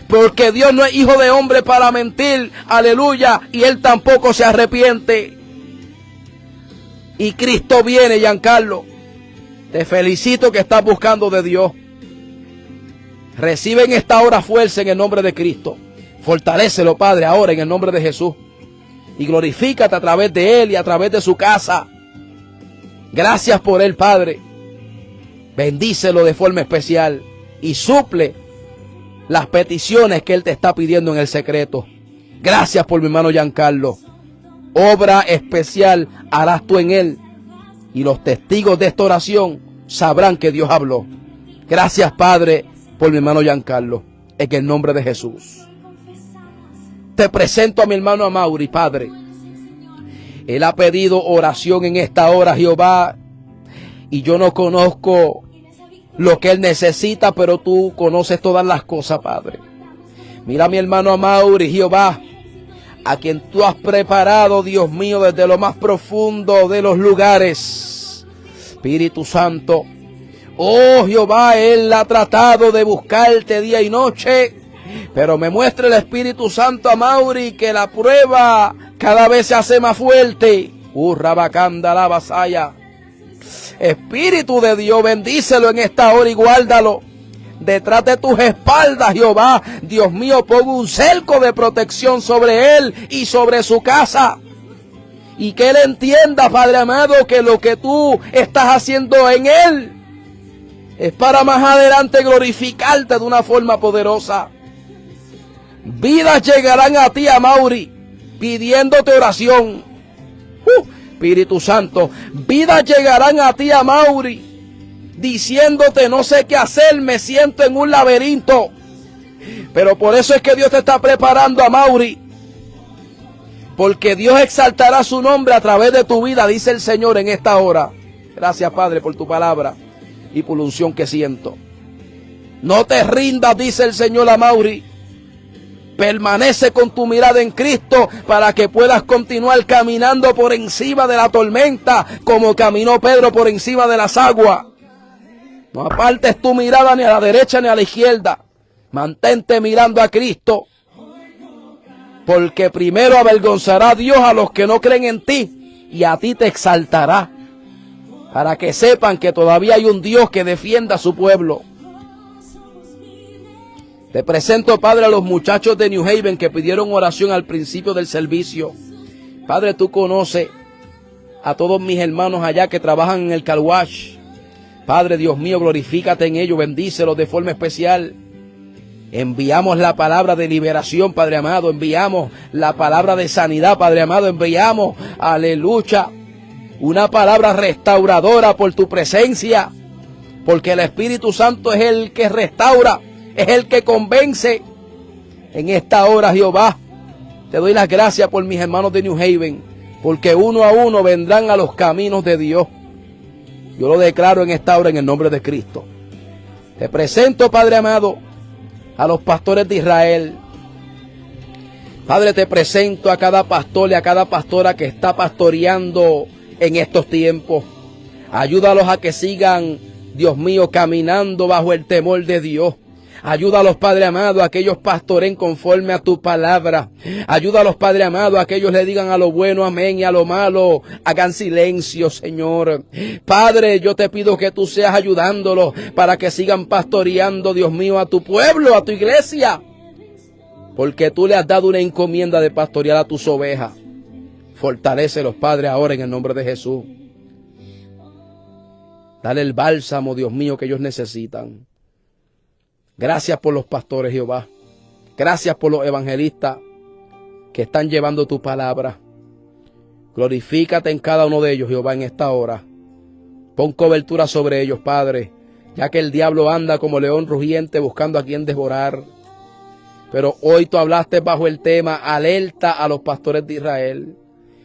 Porque Dios no es hijo de hombre para mentir, aleluya, y Él tampoco se arrepiente. Y Cristo viene, Giancarlo. Te felicito que estás buscando de Dios. Recibe en esta hora fuerza en el nombre de Cristo. Fortalécelo, Padre, ahora en el nombre de Jesús. Y glorifícate a través de Él y a través de su casa. Gracias por Él, Padre. Bendícelo de forma especial. Y suple las peticiones que Él te está pidiendo en el secreto. Gracias por mi hermano Giancarlo. obra especial harás tú en él. Y los testigos de esta oración sabrán que Dios habló. Gracias, Padre, por mi hermano Giancarlo, en el nombre de Jesús. Te presento a mi hermano Amaury, Padre. Él ha pedido oración en esta hora, Jehová, y yo no conozco lo que él necesita, pero tú conoces todas las cosas, Padre. Mira a mi hermano Amaury, Jehová, a quien tú has preparado, Dios mío, desde lo más profundo de los lugares. Espíritu Santo, oh Jehová, él ha tratado de buscarte día y noche, pero me muestra el Espíritu Santo a Amaury que la prueba cada vez se hace más fuerte. Rabacanda la vasaya. Espíritu de Dios, bendícelo en esta hora y guárdalo. Detrás de tus espaldas, Jehová, Dios mío, pon un cerco de protección sobre él y sobre su casa. Y que él entienda, Padre amado, que lo que tú estás haciendo en él es para más adelante glorificarte de una forma poderosa. Vidas llegarán a ti, Amaury, pidiéndote oración. Espíritu Santo, vidas llegarán a ti, Amaury, diciéndote no sé qué hacer, me siento en un laberinto. Pero por eso es que Dios te está preparando, Amaury, porque Dios exaltará su nombre a través de tu vida, dice el Señor en esta hora. Gracias, Padre, por tu palabra y por la unción que siento. No te rindas, dice el Señor a Amaury. Permanece con tu mirada en Cristo para que puedas continuar caminando por encima de la tormenta como caminó Pedro por encima de las aguas. No apartes tu mirada ni a la derecha ni a la izquierda. Mantente mirando a Cristo, porque primero avergonzará a Dios a los que no creen en ti y a ti te exaltará, para que sepan que todavía hay un Dios que defienda a su pueblo. Te presento, Padre, a los muchachos de New Haven que pidieron oración al principio del servicio. Padre, tú conoces a todos mis hermanos allá que trabajan en el car wash. Padre, Dios mío, glorifícate en ellos, bendícelos de forma especial. Enviamos la palabra de liberación, Padre amado. Enviamos la palabra de sanidad, Padre amado. Enviamos, aleluya, una palabra restauradora por tu presencia. Porque el Espíritu Santo es el que restaura, es el que convence. En esta hora, Jehová, te doy las gracias por mis hermanos de New Haven, porque uno a uno vendrán a los caminos de Dios. Yo lo declaro en esta hora en el nombre de Cristo. Te presento, Padre amado, a los pastores de Israel. Padre, te presento a cada pastor y a cada pastora que está pastoreando en estos tiempos. Ayúdalos a que sigan, Dios mío, caminando bajo el temor de Dios. Ayúdalos, Padre amado, a que ellos pastoren conforme a tu palabra. Ayúdalos, Padre amado, a que ellos le digan a lo bueno amén y a lo malo hagan silencio, Señor. Padre, yo te pido que tú seas ayudándolos para que sigan pastoreando, Dios mío, a tu pueblo, a tu iglesia. Porque tú le has dado una encomienda de pastorear a tus ovejas. Fortalécelos, Padre, ahora en el nombre de Jesús. Dale el bálsamo, Dios mío, que ellos necesitan. Gracias por los pastores, Jehová. Gracias por los evangelistas que están llevando tu palabra. Glorifícate en cada uno de ellos, Jehová, en esta hora. Pon cobertura sobre ellos, Padre, ya que el diablo anda como león rugiente buscando a quien devorar. Pero hoy tú hablaste bajo el tema alerta a los pastores de Israel.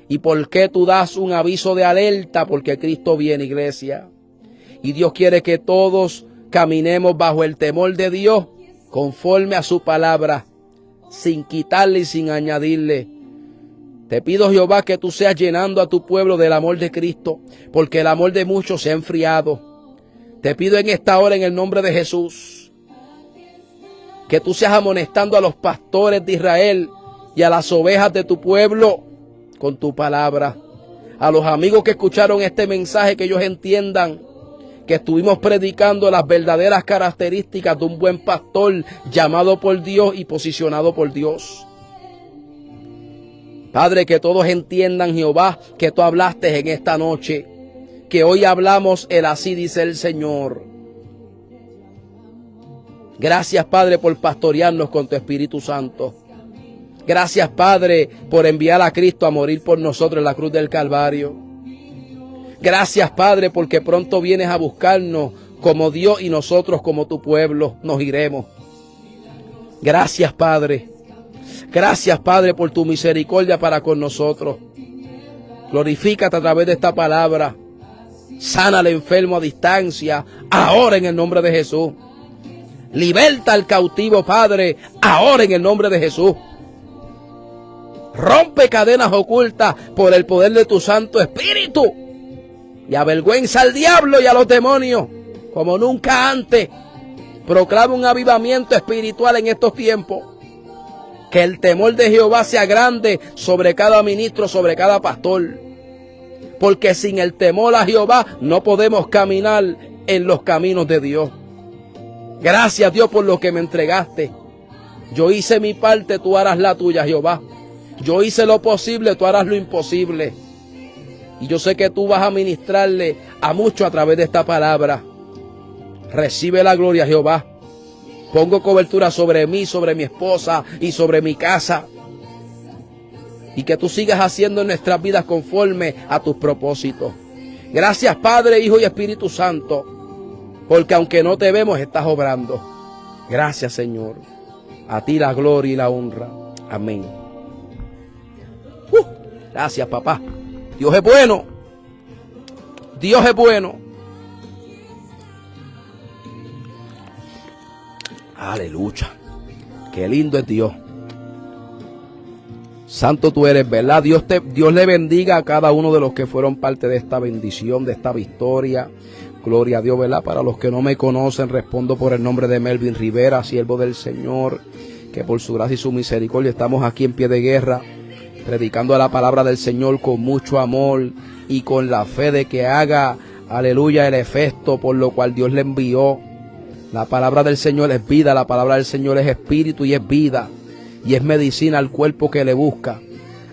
¿Y por qué tú das un aviso de alerta? Porque Cristo viene, iglesia. Y Dios quiere que todos caminemos bajo el temor de Dios, conforme a su palabra, sin quitarle y sin añadirle. Te pido, Jehová, que tú seas llenando a tu pueblo del amor de Cristo, porque el amor de muchos se ha enfriado. Te pido en esta hora, en el nombre de Jesús, que tú seas amonestando a los pastores de Israel y a las ovejas de tu pueblo con tu palabra. A los amigos que escucharon este mensaje, que ellos entiendan que estuvimos predicando las verdaderas características de un buen pastor llamado por Dios y posicionado por Dios. Padre, que todos entiendan, Jehová, que tú hablaste en esta noche, que hoy hablamos el así dice el Señor. Gracias, Padre, por pastorearnos con tu Espíritu Santo. Gracias, Padre, por enviar a Cristo a morir por nosotros en la cruz del Calvario. Gracias, Padre, porque pronto vienes a buscarnos como Dios y nosotros como tu pueblo nos iremos. Gracias, Padre. Gracias, Padre, por tu misericordia para con nosotros. Glorifícate a través de esta palabra. Sana al enfermo a distancia, ahora en el nombre de Jesús. Liberta al cautivo, Padre, ahora en el nombre de Jesús. Rompe cadenas ocultas por el poder de tu Santo Espíritu. Y avergüenza al diablo y a los demonios como nunca antes. Proclama un avivamiento espiritual en estos tiempos. Que el temor de Jehová sea grande sobre cada ministro, sobre cada pastor. Porque sin el temor a Jehová no podemos caminar en los caminos de Dios. Gracias, Dios, por lo que me entregaste. Yo hice mi parte, tú harás la tuya, Jehová. Yo hice lo posible, tú harás lo imposible. Y yo sé que tú vas a ministrarle a muchos a través de esta palabra. Recibe la gloria, Jehová. Pongo cobertura sobre mí, sobre mi esposa y sobre mi casa. Y que tú sigas haciendo en nuestras vidas conforme a tus propósitos. Gracias, Padre, Hijo y Espíritu Santo. Porque aunque no te vemos, estás obrando. Gracias, Señor. A ti la gloria y la honra. Amén. Gracias, papá. Dios es bueno. Dios es bueno. Aleluya. Qué lindo es Dios. Santo tú eres, ¿verdad? Dios le bendiga a cada uno de los que fueron parte de esta bendición, de esta victoria. Gloria a Dios, ¿verdad? Para los que no me conocen, respondo por el nombre de Melvin Rivera, siervo del Señor, que por su gracia y su misericordia estamos aquí en pie de guerra, predicando la palabra del Señor con mucho amor y con la fe de que haga, aleluya, el efecto por lo cual Dios le envió. La palabra del Señor es vida, la palabra del Señor es espíritu y es vida. Y es medicina al cuerpo que le busca,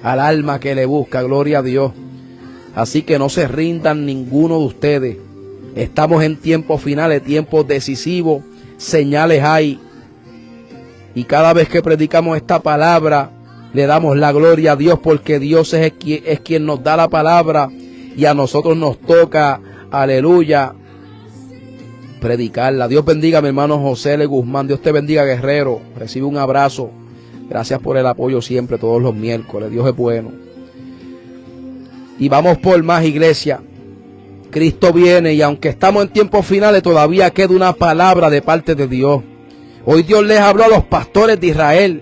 al alma que le busca, gloria a Dios. Así que no se rindan ninguno de ustedes. Estamos en tiempos finales, tiempos decisivos, señales hay. Y cada vez que predicamos esta palabra, le damos la gloria a Dios porque Dios es quien nos da la palabra y a nosotros nos toca, aleluya, predicarla. Dios bendiga a mi hermano José L. Guzmán. Dios te bendiga, guerrero. Recibe un abrazo. Gracias por el apoyo siempre, todos los miércoles. Dios es bueno. Y vamos por más, iglesia. Cristo viene y aunque estamos en tiempos finales, todavía queda una palabra de parte de Dios. Hoy Dios les habló a los pastores de Israel.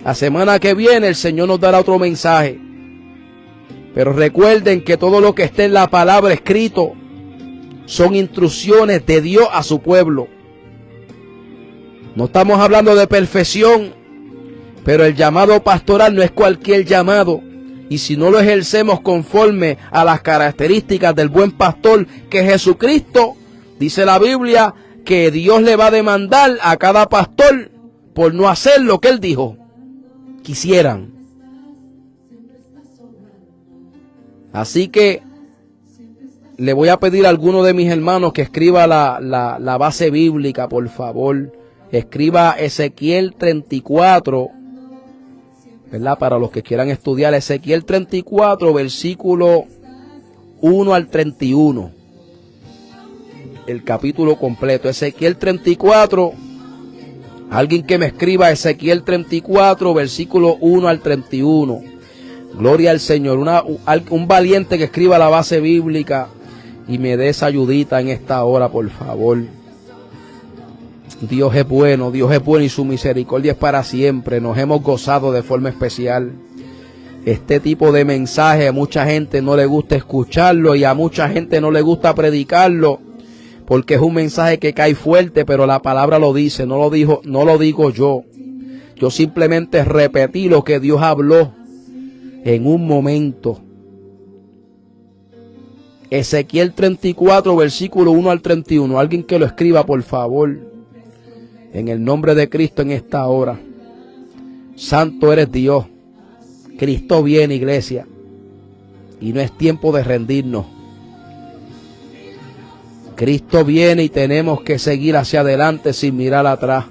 La semana que viene el Señor nos dará otro mensaje. Pero recuerden que todo lo que esté en la palabra escrito son instrucciones de Dios a su pueblo. No estamos hablando de perfección, pero el llamado pastoral no es cualquier llamado. Y si no lo ejercemos conforme a las características del buen pastor, que es Jesucristo, dice la Biblia que Dios le va a demandar a cada pastor por no hacer lo que él dijo quisieran. Así que le voy a pedir a alguno de mis hermanos que escriba la base bíblica, por favor. Escriba Ezequiel 34, ¿verdad? Para los que quieran estudiar, Ezequiel 34, versículo 1 al 31. El capítulo completo. Ezequiel 34. Alguien que me escriba Ezequiel 34, versículo 1 al 31. Gloria al Señor. Un valiente que escriba la base bíblica y me dé esa ayudita en esta hora, por favor. Dios es bueno y su misericordia es para siempre. Nos hemos gozado de forma especial. Este tipo de mensaje a mucha gente no le gusta escucharlo y a mucha gente no le gusta predicarlo porque es un mensaje que cae fuerte, pero la palabra lo dice, no lo digo yo. Yo simplemente repetí lo que Dios habló en un momento. Ezequiel 34, versículo 1 al 31. Alguien que lo escriba, por favor. En el nombre de Cristo en esta hora. Santo eres Dios. Cristo viene, iglesia. Y no es tiempo de rendirnos. Cristo viene y tenemos que seguir hacia adelante sin mirar atrás.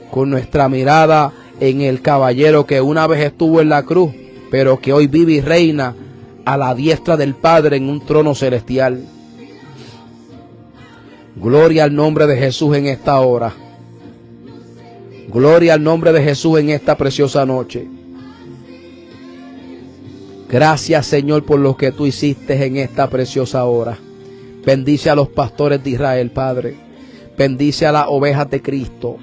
Con nuestra mirada en el caballero que una vez estuvo en la cruz, pero que hoy vive y reina a la diestra del Padre en un trono celestial. Gloria al nombre de Jesús en esta hora. Gloria al nombre de Jesús en esta preciosa noche. Gracias, Señor, por lo que tú hiciste en esta preciosa hora. Bendice a los pastores de Israel, Padre. Bendice a las ovejas de Cristo.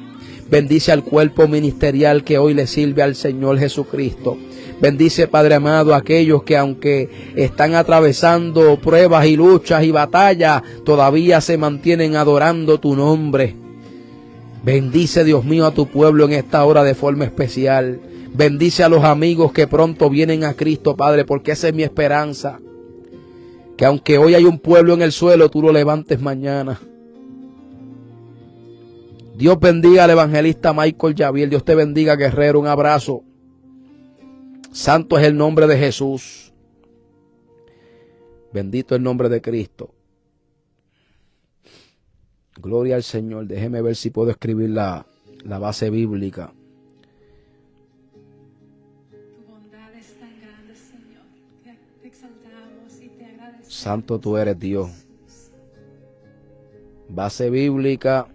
Bendice al cuerpo ministerial que hoy le sirve al Señor Jesucristo. Bendice, Padre amado, a aquellos que aunque están atravesando pruebas y luchas y batallas, todavía se mantienen adorando tu nombre. Bendice, Dios mío, a tu pueblo en esta hora de forma especial. Bendice a los amigos que pronto vienen a Cristo, Padre, porque esa es mi esperanza. Que aunque hoy hay un pueblo en el suelo, tú lo levantes mañana. Dios bendiga al evangelista Michael Javier. Dios te bendiga, guerrero. Un abrazo. Santo es el nombre de Jesús. Bendito el nombre de Cristo. Gloria al Señor. Déjeme ver si puedo escribir la base bíblica. Santo tú eres, Dios. Base bíblica.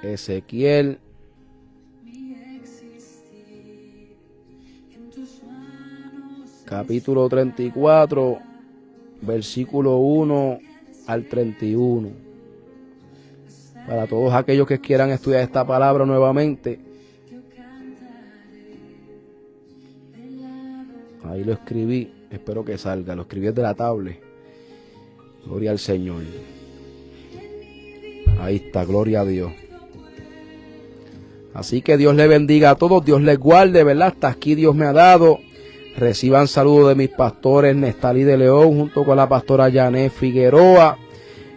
Ezequiel. Capítulo 34, versículo 1 al 31. Para todos aquellos que quieran estudiar esta palabra nuevamente. Ahí lo escribí, espero que salga, lo escribí desde la tablet. Gloria al Señor. Ahí está, gloria a Dios. Así que Dios les bendiga a todos, Dios les guarde, ¿verdad? Hasta aquí Dios me ha dado. Reciban saludos de mis pastores Nestalí de León junto con la pastora Janet Figueroa.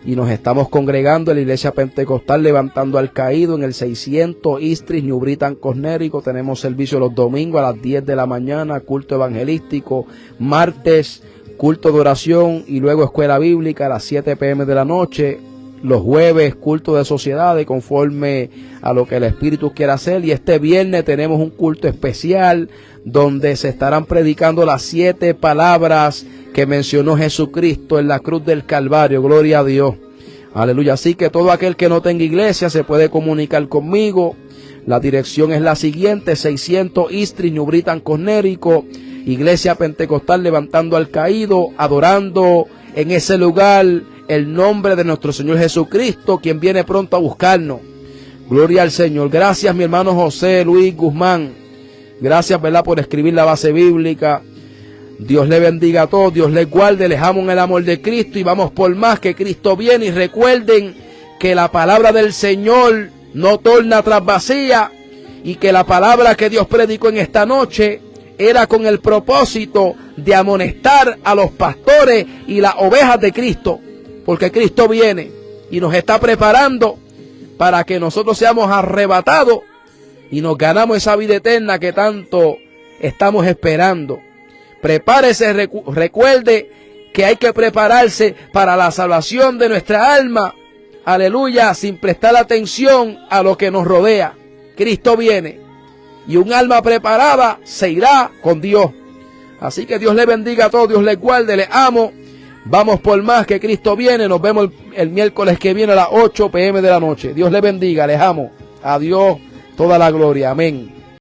Y nos estamos congregando en la iglesia pentecostal Levantando al Caído en el 600 East Street, New Britain, Connecticut. Tenemos servicio los domingos a las 10 de la mañana, culto evangelístico, martes, culto de oración y luego escuela bíblica a las 7 p.m. de la noche. Los jueves, culto de sociedades conforme a lo que el Espíritu quiera hacer. Y este viernes tenemos un culto especial donde se estarán predicando las 7 palabras que mencionó Jesucristo en la cruz del Calvario. Gloria a Dios. Aleluya. Así que todo aquel que no tenga iglesia se puede comunicar conmigo. La dirección es la siguiente: 600 East Street, New Britain, Connecticut. Iglesia Pentecostal Levantando al Caído, adorando en ese lugar el nombre de nuestro Señor Jesucristo, quien viene pronto a buscarnos. Gloria al Señor. Gracias, mi hermano José Luis Guzmán. Gracias, ¿verdad?, por escribir la base bíblica. Dios le bendiga a todos, Dios les guarde, les amo en el amor de Cristo y vamos por más, que Cristo viene. Y recuerden que la palabra del Señor no torna atrás vacía y que la palabra que Dios predicó en esta noche era con el propósito de amonestar a los pastores y las ovejas de Cristo. Porque Cristo viene y nos está preparando para que nosotros seamos arrebatados y nos ganamos esa vida eterna que tanto estamos esperando. Prepárese, recuerde que hay que prepararse para la salvación de nuestra alma. Aleluya, sin prestar atención a lo que nos rodea. Cristo viene y un alma preparada se irá con Dios. Así que Dios les bendiga a todos, Dios les guarde, les amo. Vamos por más, que Cristo viene. Nos vemos el miércoles que viene a las 8 p.m. de la noche. Dios les bendiga, les amo. A Dios toda la gloria. Amén.